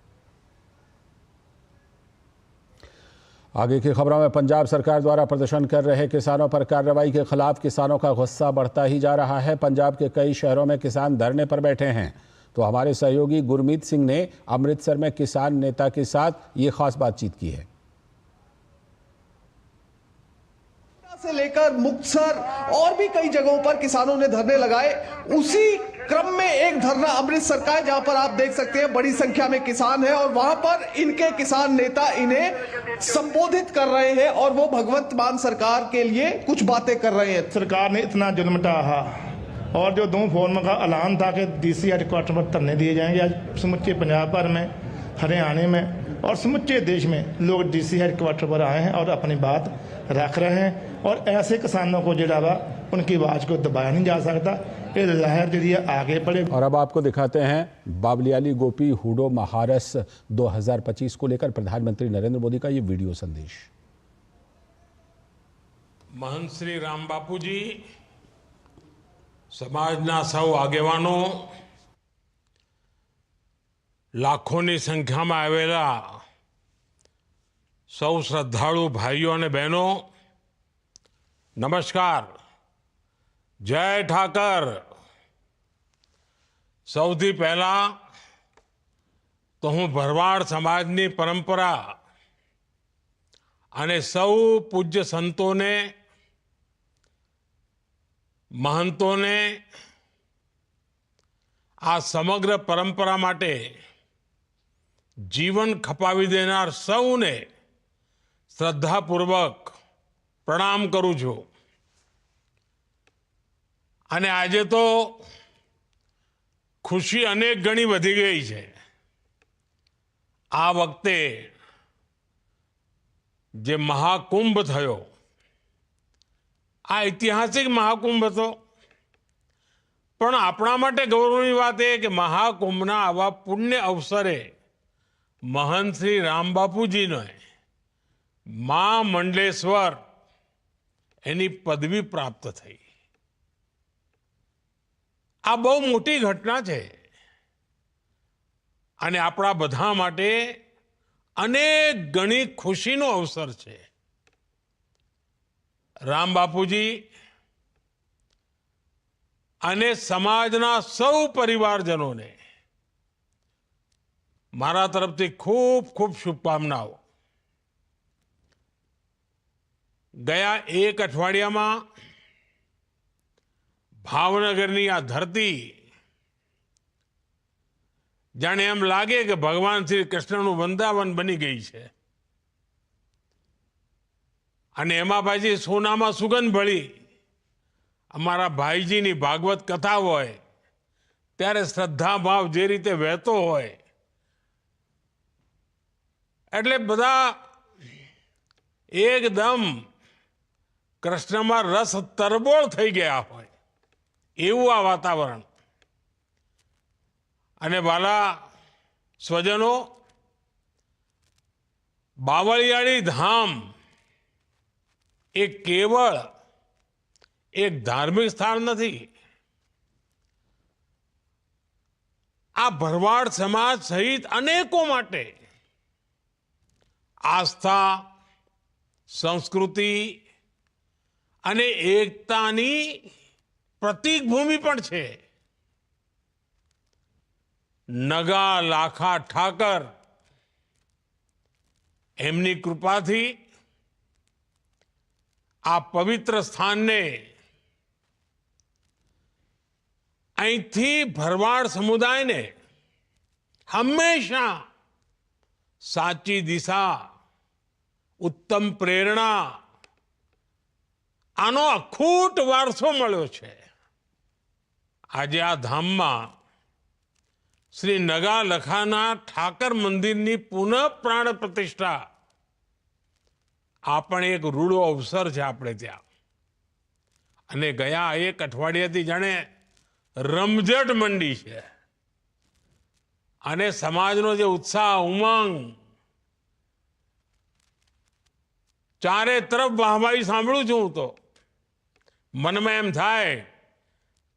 आगे की खबरों में पंजाब सरकार द्वारा प्रदर्शन कर रहे किसानों पर कार्रवाई के खिलाफ किसानों का गुस्सा बढ़ता ही जा रहा है। पंजाब के कई शहरों में किसान धरने पर बैठे हैं। तो हमारे सहयोगी गुरमीत सिंह ने अमृतसर में किसान नेता के साथ ये खास बातचीत की है। से लेकर मुक्तसर और भी कई जगहों पर किसानों ने धरने लगाए। उसी क्रम में एक धरना अमृतसर का है, जहां पर आप देख सकते हैं बड़ी संख्या में किसान हैं और वहां पर इनके किसान नेता इन्हें संबोधित कर रहे हैं और वो भगवंत मान सरकार के लिए कुछ बातें कर रहे हैं। सरकार ने इतना जुल्म ढाहा और जो 2 फॉर्म का ऐलान था कि DC हेडक्वार्टर पर धरने दिए जाएंगे, आज समूचे पंजाब भर में, हरियाणा में और समूचे देश में लोग DC हेडक्वार्टर पर आए हैं और अपनी बात रख रहे हैं। और ऐसे किसानों को जो उनकी आवाज को दबाया नहीं जा सकता। ये लहर जी आगे बढ़े। और अब आपको दिखाते हैं बावलियाली गोपी हुडो महारस 2025 को लेकर प्रधानमंत्री नरेंद्र मोदी का ये वीडियो संदेश। महंत श्री राम बापू जी समाजना सौ આગેવાનો લાખોની સંખ્યામાં આવેલા સૌ શ્રદ્ધાળુ ભાઈઓ અને બહેનો, નમસ્કાર, જય ઠાકર। સૌથી પહેલા તો હું ભરવાડ સમાજની પરંપરા અને સૌ પૂજ્ય સંતોને, મહંતોને આ સમગ્ર પરંપરા માટે જીવન ખપાવી દેનાર સૌને શ્રદ્ધાપૂર્વક પ્રણામ કરું છું। અને આજે તો ખુશી અનેક ગણી વધી ગઈ છે। આ વખતે જે મહાકુંભ થયો, આ ઐતિહાસિક મહાકુંભ હતો, પણ આપણા માટે ગૌરવની વાત એ કે મહાકુંભના આવા પુણ્ય અવસરે મહંત શ્રી રામબાપુજીને મા મંડલેશ્વર એની પદવી પ્રાપ્ત થઈ। આ બહુ મોટી ઘટના છે અને આપણા બધા માટે અનેક ગણી ખુશીનો અવસર છે। રામ બાપુજી અને સમાજના સૌ પરિવારજનોને મારા તરફથી ખૂબ ખૂબ શુભકામનાઓ। ગયા એક અઠવાડિયામાં ભાવનગરની આ ધરતી જાણે એમ લાગે કે ભગવાન શ્રી કૃષ્ણનું વૃંદાવન બની ગઈ છે। અને એમાં પાછી સોનામાં સુગંધ ભળી અમારા ભાઈજીની ભાગવત કથા હોય ત્યારે શ્રદ્ધાભાવ જે રીતે વહેતો હોય એટલે બધા એકદમ કૃષ્ણમાં રસ તરબોળ થઈ ગયા હોય એવું આ વાતાવરણ। અને વાલા સ્વજનો, બાવળિયાળી ધામ એ કેવળ એક ધાર્મિક સ્થાન નથી। આ ભરવાડ સમાજ સહિત અનેકો માટે આસ્થા, સંસ્કૃતિ અને એકતાની પ્રતીક ભૂમિ પણ છે। નગા લાખા ઠાકર એમની કૃપાથી આ પવિત્ર સ્થાનને અહીંથી ભરવાડ સમુદાયને હંમેશા સાચી દિશા, ઉત્તમ પ્રેરણા, આનો અખૂટ વારસો મળ્યો છે। આજે આ ધામમાં શ્રી નગા લખાના ઠાકર મંદિરની પુનઃ પ્રાણ પ્રતિષ્ઠા આ પણ એક રૂડો અવસર છે આપણે ત્યાં। અને ગયા એક અઠવાડિયાથી જાણે રમઝટ મંડી છે અને સમાજનો જે ઉત્સાહ ઉમંગ, ચારે તરફ વાહવાહી સાંભળું છું હું તો મનમાં એમ થાય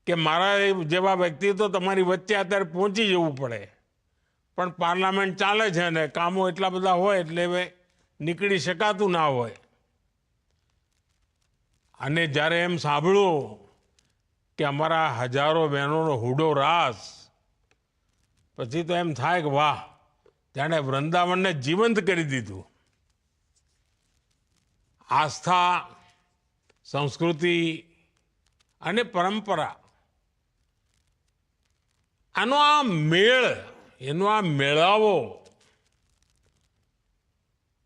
કે મારા જેવા વ્યક્તિ તો તમારી વચ્ચે અત્યારે પહોંચી જવું પડે, પણ પાર્લામેન્ટ ચાલે છે ને કામો એટલા બધા હોય એટલે હવે નીકળી શકાતું ના હોય. અને જ્યારે એમ સાંભળું કે અમારા હજારો બહેનોનો હુડો રાસ, પછી તો એમ થાય કે વાહ, જાણે વૃંદાવનને જીવંત કરી દીધું. આસ્થા, સંસ્કૃતિ અને પરંપરા, આનો આ મેળ, એનો આ મેળાવો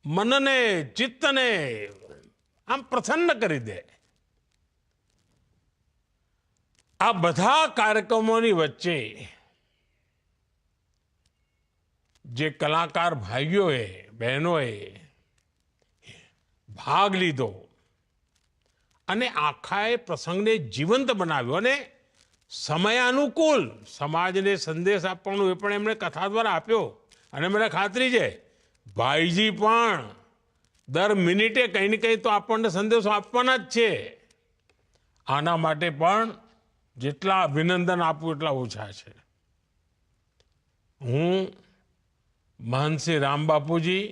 મનને, ચિત્તને આમ પ્રસન્ન કરી દે. આ બધા કાર્યક્રમોની વચ્ચે જે કલાકાર ભાઈઓએ, બહેનોએ ભાગ લીધો અને આખા એ પ્રસંગને જીવંત બનાવ્યો અને સમયાનુકૂળ સમાજને સંદેશ આપવાનો એ પણ એમણે કથા દ્વારા આપ્યો. અને મને ખાતરી છે ભાઈજી પણ દર મિનિટે કંઈ ને કંઈ તો આપણને સંદેશો આપવાના જ છે. આના માટે પણ જેટલા અભિનંદન આપું એટલા ઓછા છે. હું મહંત શ્રી રામબાપુજી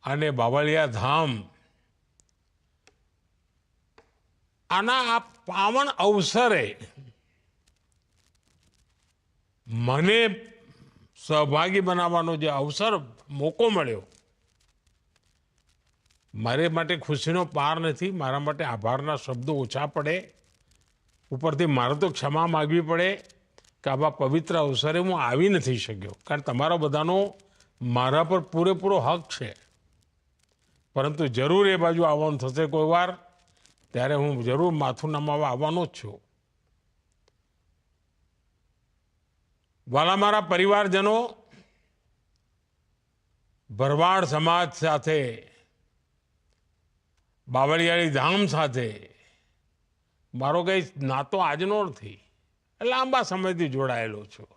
અને બાવળિયા ધામ આના આ પાવન અવસરે મને સહભાગી બનાવવાનો જે અવસર, મોકો મળ્યો, મારે માટે ખુશીનો પાર નથી. મારા માટે આભારના શબ્દો ઓછા પડે. ઉપરથી મારે તો ક્ષમા માગવી પડે કે આવા પવિત્ર અવસરે હું આવી નથી શક્યો, કારણ તમારો બધાનો મારા પર પૂરેપૂરો હક છે. પરંતુ જરૂર એ બાજુ આવવાનું થશે કોઈ વાર, ત્યારે હું જરૂર માથું નમાવા આવવાનો જ છું. વાલા મારા પરિવારજનો, ભરવાડ સમાજ સાથે, બાવળિયાળી ધામ સાથે મારો કંઈ નાતો આજનો નથી, લાંબા સમયથી જોડાયેલો છું.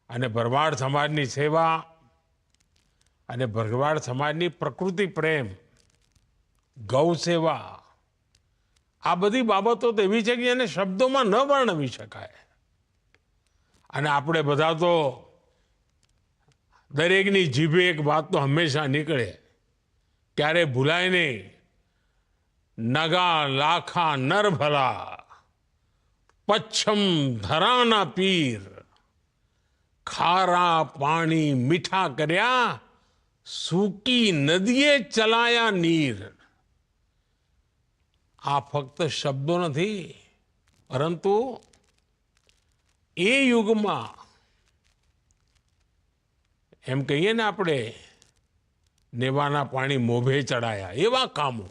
અને ભરવાડ સમાજની સેવા અને ભરવાડ સમાજની પ્રકૃતિ પ્રેમ, ગૌ સેવા, આ બધી બાબતો તો એવી છે કે એને શબ્દોમાં ન વર્ણવી શકાય. અને આપણે બધા તો દરેકની જીભે એક વાત તો હંમેશા નીકળે, ક્યારે ભૂલાય નહીં, નગા લાખા નર ભલા, પચ્છમ ધરાના પીર, ખારા પાણી મીઠા કર્યા, સૂકી નદીએ ચલાયા નીર. આ ફક્ત શબ્દો નથી, પરંતુ એ યુગમાં એમ કહીએ ને આપણે, નેવાના પાણી મોભે ચડાયા, એવા કામો,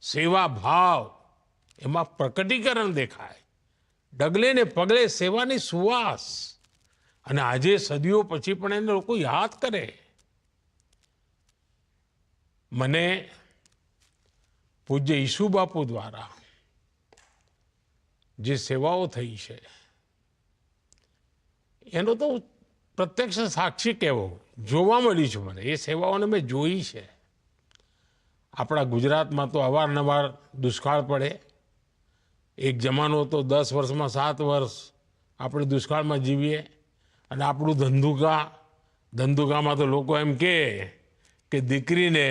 સેવા ભાવ એમાં પ્રકટીકરણ દેખાય. ડગલે ને પગલે સેવાની સુવાસ. અને આજે સદીઓ પછી પણ એને લોકો યાદ કરે. મને પૂજ્ય ઈસુ બાપુ દ્વારા જે સેવાઓ થઈ છે એનો તો પ્રત્યક્ષ સાક્ષી કહેવો, જોવા મળ્યું છે મને. એ સેવાઓને મેં જોઈ છે. આપણા ગુજરાતમાં તો અવારનવાર દુષ્કાળ પડે. એક જમાનો તો 10 વર્ષમાં 7 વર્ષ આપણે દુષ્કાળમાં જીવીએ. અને આપણું ધંધુકામાં તો લોકો એમ કે દીકરીને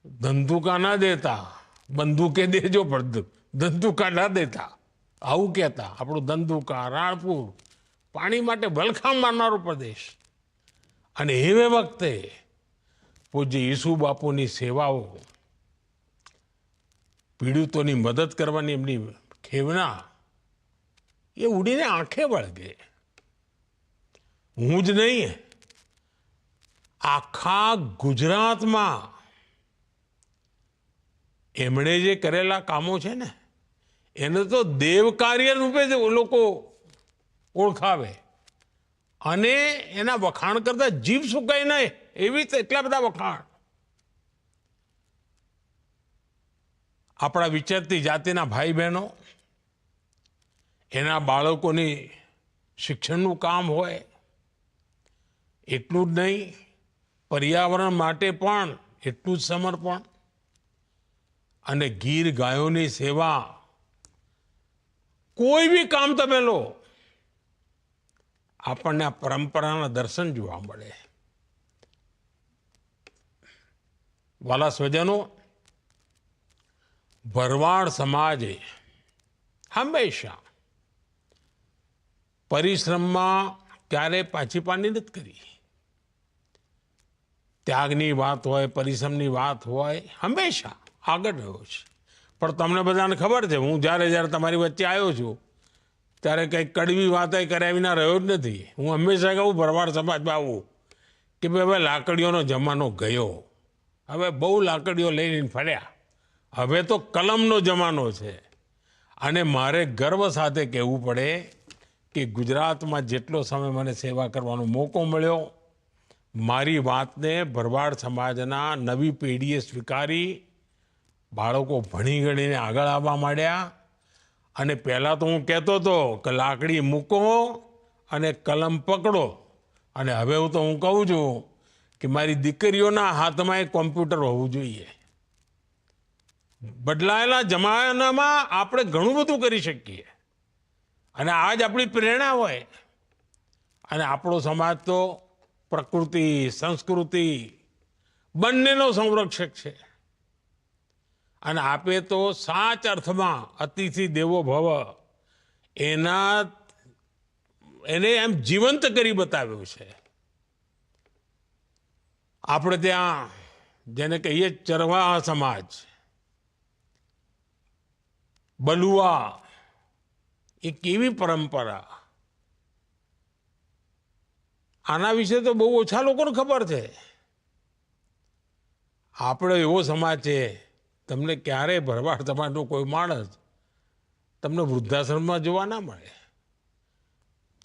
ધંધુકા ના દેતા, બંદૂકે દેજો પણ ધંધુકા ના દેતા, આવું કહેતા. આપણું ધંધુકા, રાણપુર પાણી માટે વલખામ મારનારો પ્રદેશ. અને એ વખતે પૂજ્ય ઈસુ બાપુની સેવાઓ, પીડિતોની મદદ કરવાની એમની ખેવના, એ ઉડીને આંખે વળગે. હું જ નહીં, આખા ગુજરાતમાં એમણે જે કરેલા કામો છે ને એને તો દેવકાર્ય રૂપે લોકો ઓળખાવે. અને એના વખાણ કરતા જીભ સુકાય નહીં એવી એટલા બધા વખાણ. આપણા વિચરતી જાતિના ભાઈ બહેનો એના બાળકોની શિક્ષણનું કામ હોય, એટલું જ નહીં પર્યાવરણ માટે પણ એટલું જ સમર્પણ, અને ગીર ગાયોની સેવા, કોઈ બી કામ તમે લો, આપણને આ પરંપરાના દર્શન જોવા મળે. વાલા સ્વજનો, ભરવાડ સમાજે હંમેશા પરિશ્રમમાં ક્યારે પાછી પાની નથી કરી. ત્યાગની વાત હોય, પરિશ્રમની વાત હોય, હંમેશા આગળ રહ્યો છે. પણ તમને બધાને ખબર છે, હું જ્યારે તમારી વચ્ચે આવ્યો છું ત્યારે કંઈક કડવી વાત કર્યા વિના રહ્યો જ નથી. હું હંમેશા કહું ભરવાડ સમાજમાં આવું કે ભાઈ હવે લાકડીઓનો જમાનો ગયો, હવે બહુ લાકડીઓ લઈને ફર્યા, હવે તો કલમનો જમાનો છે. અને મારે ગર્વ સાથે કહેવું પડે કે ગુજરાતમાં જેટલો સમય મને સેવા કરવાનો મોકો મળ્યો, મારી વાતને ભરવાડ સમાજના નવી પેઢીએ સ્વીકારી, બાળકો ભણી ગણીને આગળ આવવા માંડ્યા. અને પહેલાં તો હું કહેતો હતો કે લાકડી મૂકો અને કલમ પકડો, અને હવે હું કહું છું કે મારી દીકરીઓના હાથમાં એક કોમ્પ્યુટર હોવું જોઈએ. બદલાયેલા જમાનામાં આપણે ઘણું બધું કરી શકીએ, અને આ જ આપણી પ્રેરણા હોય. અને આપણો સમાજ તો પ્રકૃતિ સંસ્કૃતિ બંનેનો સંરક્ષક છે. અને આપે તો સાચ અર્થમાં અતિથિ દેવો ભવ એને એમ જીવંત કરી બતાવ્યું છે. આપણે ત્યાં જેને કહીએ ચરવાહ સમાજ, બલુઆ, એ કેવી પરંપરા, આના વિશે તો બહુ ઓછા લોકોને ખબર છે. આપણો એવો સમાજ છે, તમને ક્યારેય ભરવાડ સમાજનો કોઈ માણસ તમને વૃદ્ધાશ્રમમાં જોવા ના મળે.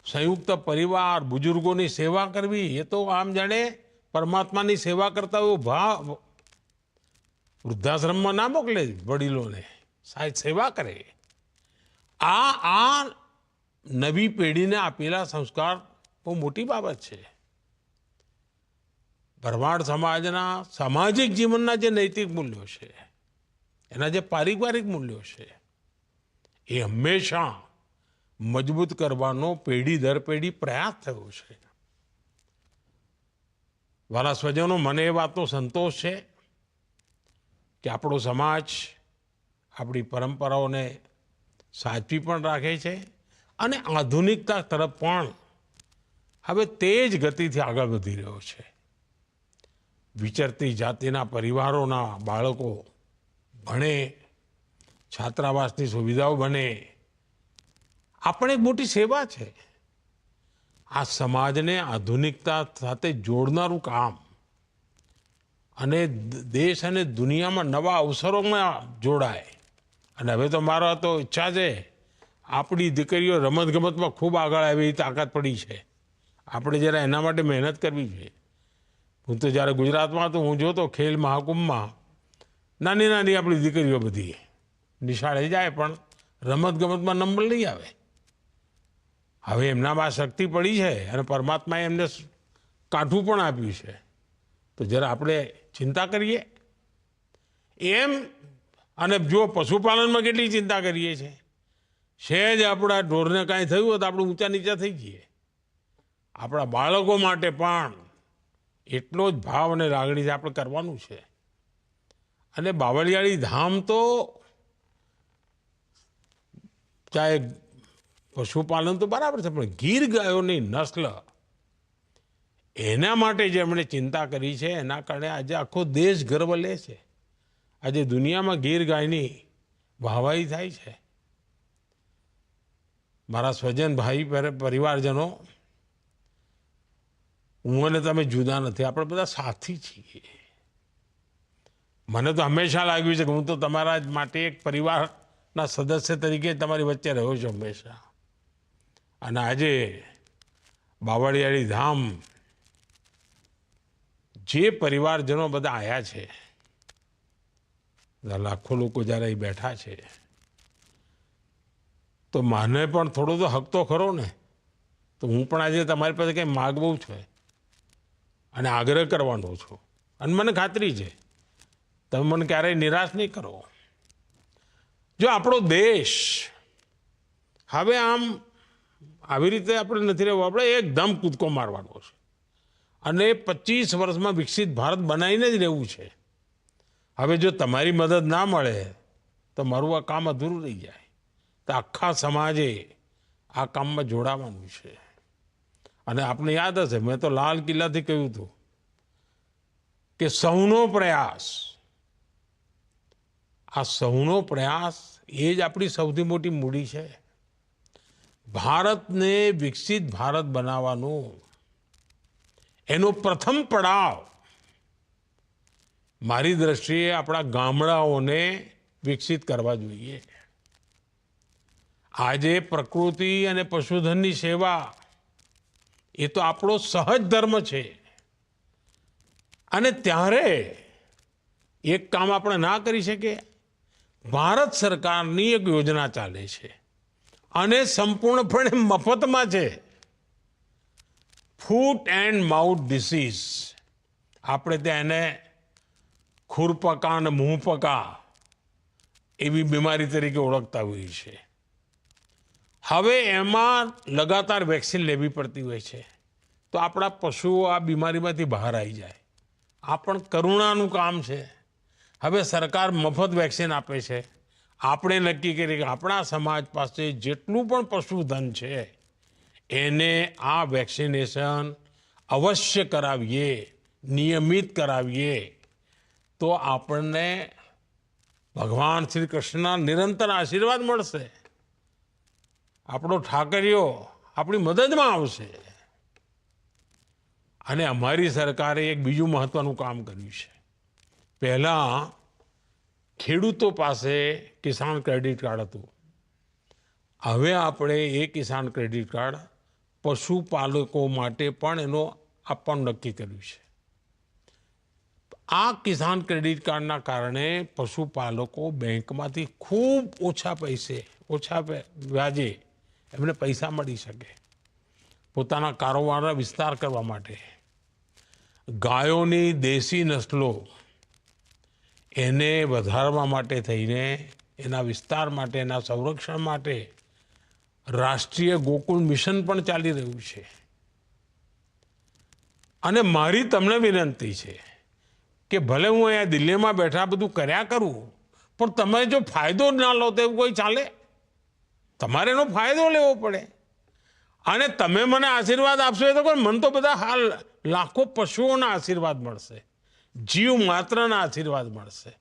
સંયુક્ત પરિવાર, બુજુર્ગોની સેવા કરવી, એ તો આમ જાણે પરમાત્માની સેવા કરતા એવો ભાવ. વૃદ્ધાશ્રમમાં ના મોકલે વડીલોને, સાહેબ સેવા કરે. આ નવી પેઢીને આપેલા સંસ્કાર બહુ મોટી બાબત છે. ભરવાડ સમાજના સામાજિક જીવનના જે નૈતિક મૂલ્યો છે, એના જે પારિવારિક મૂલ્યો છે, એ હંમેશા મજબૂત કરવાનો પેઢી દર પેઢી પ્રયાસ થયો છે. વાલા સ્વજનો, મને એ વાતનો સંતોષ છે કે આપણો સમાજ આપણી પરંપરાઓને સાચવી પણ રાખે છે, અને આધુનિકતા તરફ પણ હવે તેજ ગતિથી આગળ વધી રહ્યો છે. વિચરતી જાતિના પરિવારોના બાળકો ભણે, છાત્રાવાસની સુવિધાઓ બને, આપણે એક મોટી સેવા છે. આ સમાજને આધુનિકતા સાથે જોડનારું કામ, અને દેશ અને દુનિયામાં નવા અવસરોમાં જોડાય. અને હવે તો મારા તો ઈચ્છા છે આપણી દીકરીઓ રમતગમતમાં ખૂબ આગળ આવે એવી તાકાત પડી છે. આપણે જરા એના માટે મહેનત કરવી જોઈએ. હું તો જ્યારે ગુજરાતમાં હતો, હું જોતો ખેલ મહાકુંભમાં નાની નાની આપણી દીકરીઓ બધી નિશાળે જાય, પણ રમતગમતમાં નંબર નહીં આવે. હવે એમનામાં શક્તિ પડી છે, અને પરમાત્માએ એમને કાઠું પણ આપ્યું છે. તો જરા આપણે ચિંતા કરીએ એમ. અને જો પશુપાલનમાં કેટલી ચિંતા કરીએ છીએ, સહેજ આપણા ઢોરને કાંઈ થયું હોય તો આપણે ઊંચા નીચા થઈ જઈએ. આપણા બાળકો માટે પણ એટલો જ ભાવ અને લાગણીથી આપણે કરવાનું છે. અને બાવળિયાળી ધામ તો ચાહે પશુપાલન તો બરાબર છે, પણ ગીર ગાયોની નસ્લ, એના માટે જે એમણે ચિંતા કરી છે, એના કારણે આજે આખો દેશ ગર્વ લે છે. આજે દુનિયામાં ગીર ગાયની વાહવાહી થાય છે. મારા સ્વજન ભાઈ પરિવારજનો, હું અને તમે જુદા નથી, આપણે બધા સાથી છીએ. મને તો હંમેશા લાગ્યું છે કે હું તો તમારા જ માટે એક પરિવારના સદસ્ય તરીકે તમારી વચ્ચે રહ્યો છું હંમેશા. અને આજે બાવળિયાળી ધામ જે પરિવારજનો બધા આવ્યા છે, લાખો લોકો જ્યારે અહીં બેઠા છે તો મને પણ થોડો તો હક તો ખરો ને. તો હું પણ આજે તમારી પાસે કંઈ માગવું છે અને આગ્રહ કરવાનો છું. અને મને ખાતરી છે તમે મને ક્યારેય નિરાશ નહીં કરો. જો આપણો દેશ હવે આમ આવી રીતે આપણે નથી રહેવું, આપણે એકદમ કૂદકો મારવાનો છે અને 25 વર્ષમાં વિકસિત ભારત બનાવીને જ રહેવું છે. હવે જો તમારી મદદ ના મળે તો મારું આ કામ અધૂરું રહી જાય. તો આખા સમાજે આ કામમાં જોડાવાનું છે. અને આપને યાદ હશે મેં તો લાલ કિલ્લાથી કહ્યું હતું કે સૌનો પ્રયાસ, આ સૌનો પ્રયાસ એ જ આપણી સૌથી મોટી મૂડી છે. ભારતને વિકસિત ભારત બનાવવાનું એનો પ્રથમ પડાવ મારી દ્રષ્ટિએ આપણા ગામડાઓને વિકસિત કરવા જોઈએ. આજે પ્રકૃતિ અને પશુધનની સેવા એ તો આપણો સહજ ધર્મ છે. અને ત્યારે એક કામ આપણે ના કરી શકીએ. ભારત સરકારની એક યોજના ચાલે છે અને સંપૂર્ણપણે મફતમાં છે. ફૂટ એન્ડ માઉથ ડિસીઝ, આપણે ત્યાં એને ખુરપકા અને મુંહપકા એવી બીમારી તરીકે ઓળખતા હોઈએ છીએ. હવે એમાં લગાતાર વેક્સિન લેવી પડતી હોય છે તો આપણા પશુઓ આ બીમારીમાંથી બહાર આવી જાય. આ પણ કરુણાનું કામ છે. હવે સરકાર મફત વેક્સિન આપે છે. આપણે નક્કી કરીએ કે આપણા સમાજ પાસે જેટલું પણ પશુધન છે એને આ વેક્સિનેશન અવશ્ય કરાવીએ, નિયમિત કરાવીએ તો આપણને ભગવાન શ્રી કૃષ્ણના નિરંતર આશીર્વાદ મળશે. આપણો ઠાકરીઓ આપણી મદદમાં આવશે. અને અમારી સરકારે એક બીજું મહત્વનું કામ કર્યું છે. પહેલાં ખેડૂતો પાસે કિસાન ક્રેડિટ કાર્ડ હતું. હવે આપણે એ કિસાન ક્રેડિટ કાર્ડ પશુપાલકો માટે પણ એનો આપવાનું નક્કી કર્યું છે. આ કિસાન ક્રેડિટ કાર્ડના કારણે પશુપાલકો બેંકમાંથી ખૂબ ઓછા પૈસે, ઓછા વ્યાજે એમને પૈસા મળી શકે પોતાના કારોબારના વિસ્તાર કરવા માટે. ગાયોની દેશી નસલો એને વધારવા માટે થઈને એના વિસ્તાર માટે, એના સંરક્ષણ માટે રાષ્ટ્રીય ગોકુળ મિશન પણ ચાલી રહ્યું છે. અને મારી તમને વિનંતી છે કે ભલે હું અહીંયા દિલ્હીમાં બેઠા બધું કર્યા કરું પણ તમે જો ફાયદો ના લો તો એવું કોઈ ચાલે? તમારે એનો ફાયદો લેવો પડે. અને તમે મને આશીર્વાદ આપશો એ તો કોઈ, મને તો બધા હાલ લાખો પશુઓના આશીર્વાદ મળશે, જીવ માત્રના આશીર્વાદ મળશે.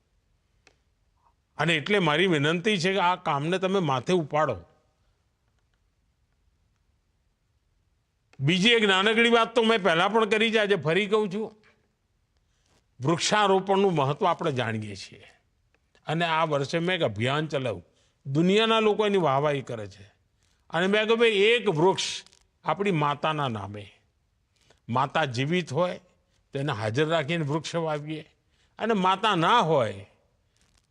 અને એટલે મારી વિનંતી છે કે આ કામને તમે માથે ઉપાડો. બીજી એક નાનકડી વાત તો મેં પહેલા પણ કરી છે, આજે ફરી કહું છું. વૃક્ષારોપણનું મહત્વ આપણે જાણીએ છીએ અને આ વર્ષે મેં એક અભિયાન ચલાવ્યું. દુનિયાના લોકો એની વાહવાહી કરે છે અને મેં કહ્યું ભાઈ એક વૃક્ષ આપણી માતાના નામે, માતા જીવિત હોય તો એને હાજર રાખીને વૃક્ષ વાવીએ અને માતા ના હોય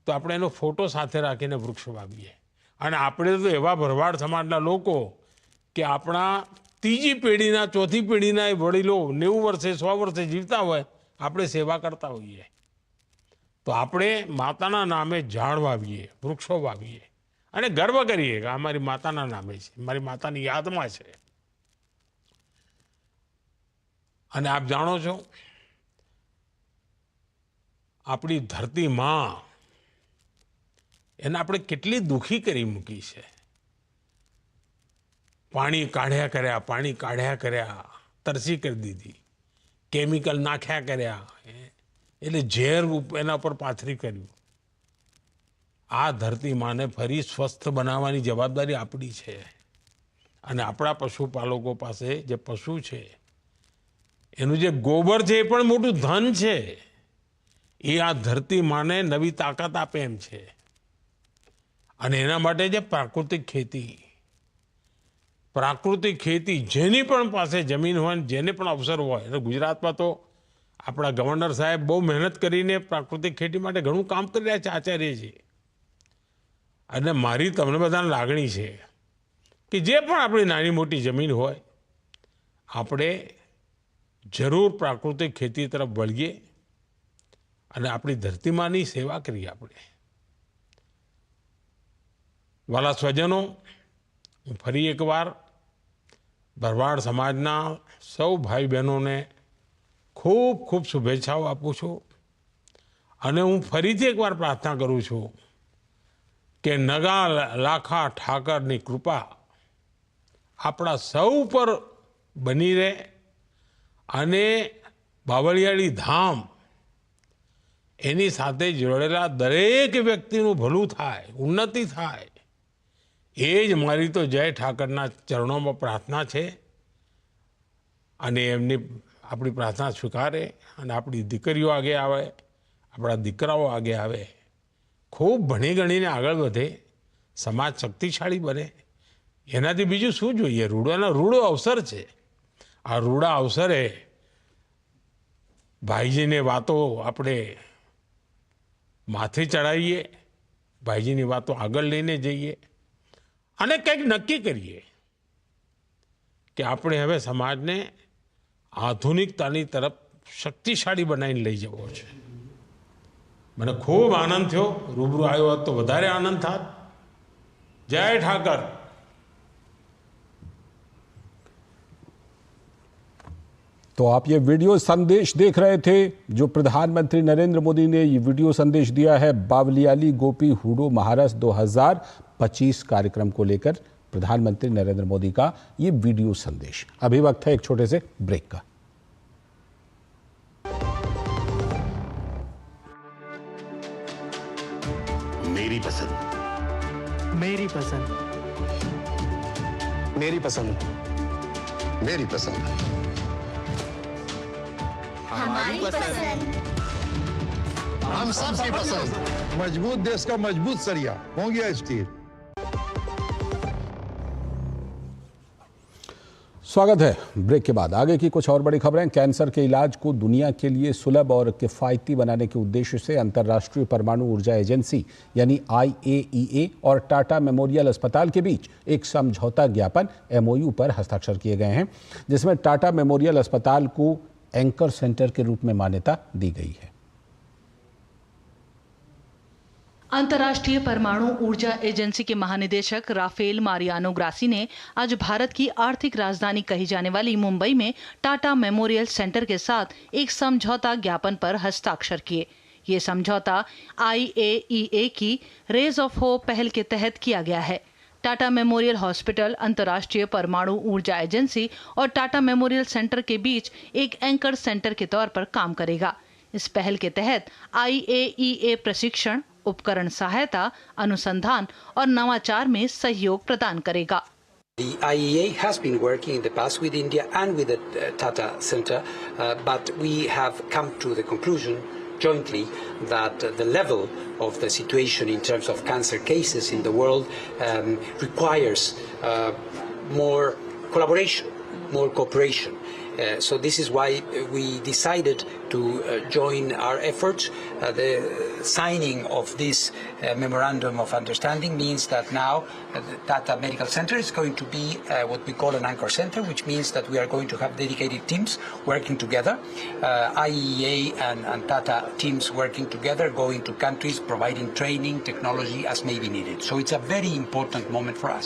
તો આપણે એનો ફોટો સાથે રાખીને વૃક્ષ વાવીએ. અને આપણે તો એવા ભરવાડ સમાજના લોકો કે આપણા ત્રીજી પેઢીના, ચોથી પેઢીના એ વડીલો 90 વર્ષે 100 વર્ષે જીવતા હોય, આપણે સેવા કરતા હોઈએ. તો આપણે માતાના નામે ઝાડ વાવીએ, વૃક્ષો વાવીએ અને ગર્વ કરીએ કે આ મારી માતાના નામે છે, મારી માતાની યાદમાં છે. અને આપ જાણો છો આપણી ધરતી માં એને આપણે કેટલી દુઃખી કરી મૂકી છે. પાણી કાઢ્યા કર્યા, તરસી કરી દીધી, કેમિકલ નાખ્યા કર્યા, એટલે ઝેર એના પર પાથરી કર્યું. આ ધરતી માને ફરી સ્વસ્થ બનાવવાની જવાબદારી આપણી છે. અને આપણા પશુપાલકો પાસે જે પશુ છે એનું જે ગોબર છે એ પણ મોટું ધન છે. એ આ ધરતી માને નવી તાકાત આપે એમ છે. અને એના માટે જે પ્રાકૃતિક ખેતી જેની પણ પાસે જમીન હોય, જેને પણ અવસર હોય, ગુજરાતમાં તો આપણા ગવર્નર સાહેબ બહુ મહેનત કરીને પ્રાકૃતિક ખેતી માટે ઘણું કામ કરી રહ્યા છે આચાર્યજી. અને મારી તમને બધાને લાગણી છે કે જે પણ આપણી નાની મોટી જમીન હોય આપણે જરૂર પ્રાકૃતિક ખેતી તરફ વળીએ અને આપણી ધરતીમાની સેવા કરીએ. આપણે વાલા સ્વજનો, હું ફરી એકવાર ભરવાડ સમાજના સૌ ભાઈ બહેનોને ખૂબ ખૂબ શુભેચ્છાઓ આપું છું અને હું ફરીથી એકવાર પ્રાર્થના કરું છું કે નગા લાખા ઠાકરની કૃપા આપણા સૌ પર બની રહે અને બાવળિયાળી ધામ એની સાથે જોડેલા દરેક વ્યક્તિનું ભલું થાય, ઉન્નતિ થાય, એ જ મારી તો જય ઠાકરના ચરણોમાં પ્રાર્થના છે. અને એમની આપણી પ્રાર્થના સ્વીકારે અને આપણી દીકરીઓ આગે આવે, આપણા દીકરાઓ આગે આવે, ખૂબ ભણી ગણીને આગળ વધે, સમાજ શક્તિશાળી બને. એનાથી બીજું શું જોઈએ? રૂડો અવસર છે. આ રૂડા અવસરે ભાઈજીની વાતો આપણે માથે ચડાવીએ, ભાઈજીની વાતો આગળ લઈને જઈએ અને કંઈક નક્કી કરીએ કે આપણે હવે સમાજને આધુનિકતાની તરફ શક્તિશાળી બનાવીને લઈ જવો છે. મને ખૂબ આનંદ થયો, રૂબરૂ આવ્યો હોત તો વધારે આનંદ થાત. જય ઠાકર. तो आप ये वीडियो संदेश देख रहे थे जो प्रधानमंत्री नरेंद्र मोदी ने ये वीडियो संदेश दिया है बावलियाली गोपी हूडो महारस 2025 कार्यक्रम को लेकर. प्रधानमंत्री नरेंद्र मोदी का ये वीडियो संदेश. अभी वक्त है एक छोटे से ब्रेक का. मेरी पसंद, मेरी पसंद, मेरी पसंद, मेरी पसंद, हमारी पसंद, हम सबकी पसंद. मजबूत देश का मजबूत सरिया होंगे स्टील. स्वागत है. ब्रेक के बाद आगे की कुछ और बड़ी खबरें. कैंसर के इलाज को दुनिया के लिए सुलभ और किफायती बनाने के उद्देश्य से अंतर्राष्ट्रीय परमाणु ऊर्जा एजेंसी यानी IAEA और टाटा मेमोरियल अस्पताल के बीच एक समझौता ज्ञापन MOU पर हस्ताक्षर किए गए हैं, जिसमें टाटा मेमोरियल अस्पताल को एंकर सेंटर के रूप में मान्यता दी गई है. अंतर्राष्ट्रीय परमाणु ऊर्जा एजेंसी के महानिदेशक राफेल मारियानो ग्रासी ने आज भारत की आर्थिक राजधानी कही जाने वाली मुंबई में टाटा मेमोरियल सेंटर के साथ एक समझौता ज्ञापन पर हस्ताक्षर किए. ये समझौता IAEA की रेज ऑफ होप पहल के तहत किया गया है. टाटा मेमोरियल हॉस्पिटल अंतर्राष्ट्रीय परमाणु ऊर्जा एजेंसी और टाटा मेमोरियल सेंटर के बीच एक एंकर सेंटर के तौर पर काम करेगा. इस पहल के तहत IAEA प्रशिक्षण, उपकरण सहायता, अनुसंधान और नवाचार में सहयोग प्रदान करेगा. The IAEA has been working in the past with India and with the Tata Center, but we have come to the conclusion jointly that the level of the situation in terms of cancer cases in the world requires more collaboration, more cooperation. So this is why we decided to join our efforts. The signing of this memorandum of understanding means that now the Tata Medical Center is going to be what we call an anchor center, which means that we are going to have dedicated teams working together, IAEA and Tata teams working together, going to countries, providing training, technology as may be needed. So it's a very important moment for us.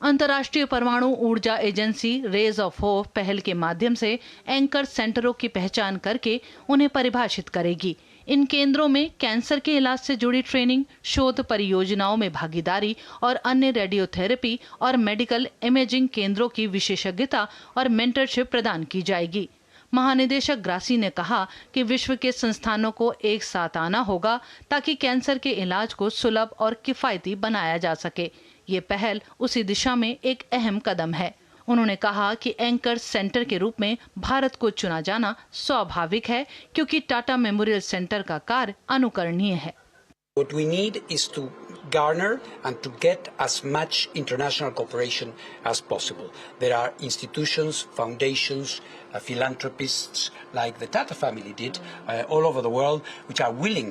अंतर्राष्ट्रीय परमाणु ऊर्जा एजेंसी रेज ऑफ होप पहल के माध्यम से एंकर सेंटरों की पहचान करके उन्हें परिभाषित करेगी. इन केंद्रों में कैंसर के इलाज से जुड़ी ट्रेनिंग, शोध परियोजनाओं में भागीदारी और अन्य रेडियोथेरेपी और मेडिकल इमेजिंग केंद्रों की विशेषज्ञता और मेंटरशिप प्रदान की जाएगी. महानिदेशक ग्रासी ने कहा कि विश्व के संस्थानों को एक साथ आना होगा ताकि कैंसर के इलाज को सुलभ और किफायती बनाया जा सके. ये पहल उसी दिशा में एक अहम कदम है. उन्होंने कहा कि एंकर सेंटर के रूप में भारत को चुना जाना स्वाभाविक है क्योंकि टाटा मेमोरियल सेंटर का कार्य अनुकरणीय है. What we need is to garner and to get as much international cooperation as possible. There are institutions, foundations, philanthropists like the Tata family did all over the world, which are willing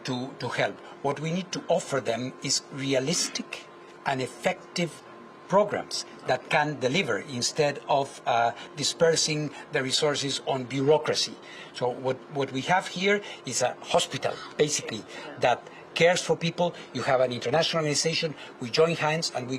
to help. What we need to offer them is realistic and effective programs that can deliver instead of dispersing the resources on bureaucracy. So what we have here is a hospital, basically, that cares for people. You have an international organization, we join hands and we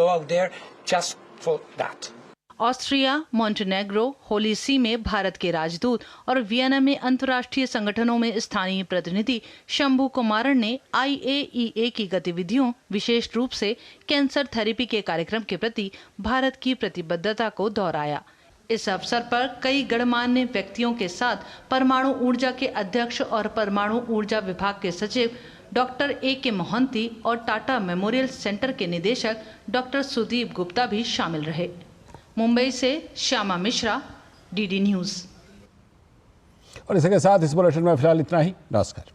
go out there just for that. Austria, Montenegro, Holy See में भारत के राजदूत और वियना में अंतर्राष्ट्रीय संगठनों में स्थानीय प्रतिनिधि शंभू कुमारन ने IAEA की गतिविधियों, विशेष रूप से कैंसर थेरेपी के कार्यक्रम के प्रति भारत की प्रतिबद्धता को दोहराया। इस अवसर पर कई गणमान्य व्यक्तियों के साथ परमाणु ऊर्जा के अध्यक्ष और परमाणु ऊर्जा विभाग के सचिव डॉक्टर AK मोहंती और टाटा मेमोरियल सेंटर के निदेशक डॉक्टर सुदीप गुप्ता भी शामिल रहे। मुंबई से श्यामा मिश्रा, DD न्यूज। और इसी के साथ इस बुलेटिन में फिलहाल इतना ही। नमस्कार।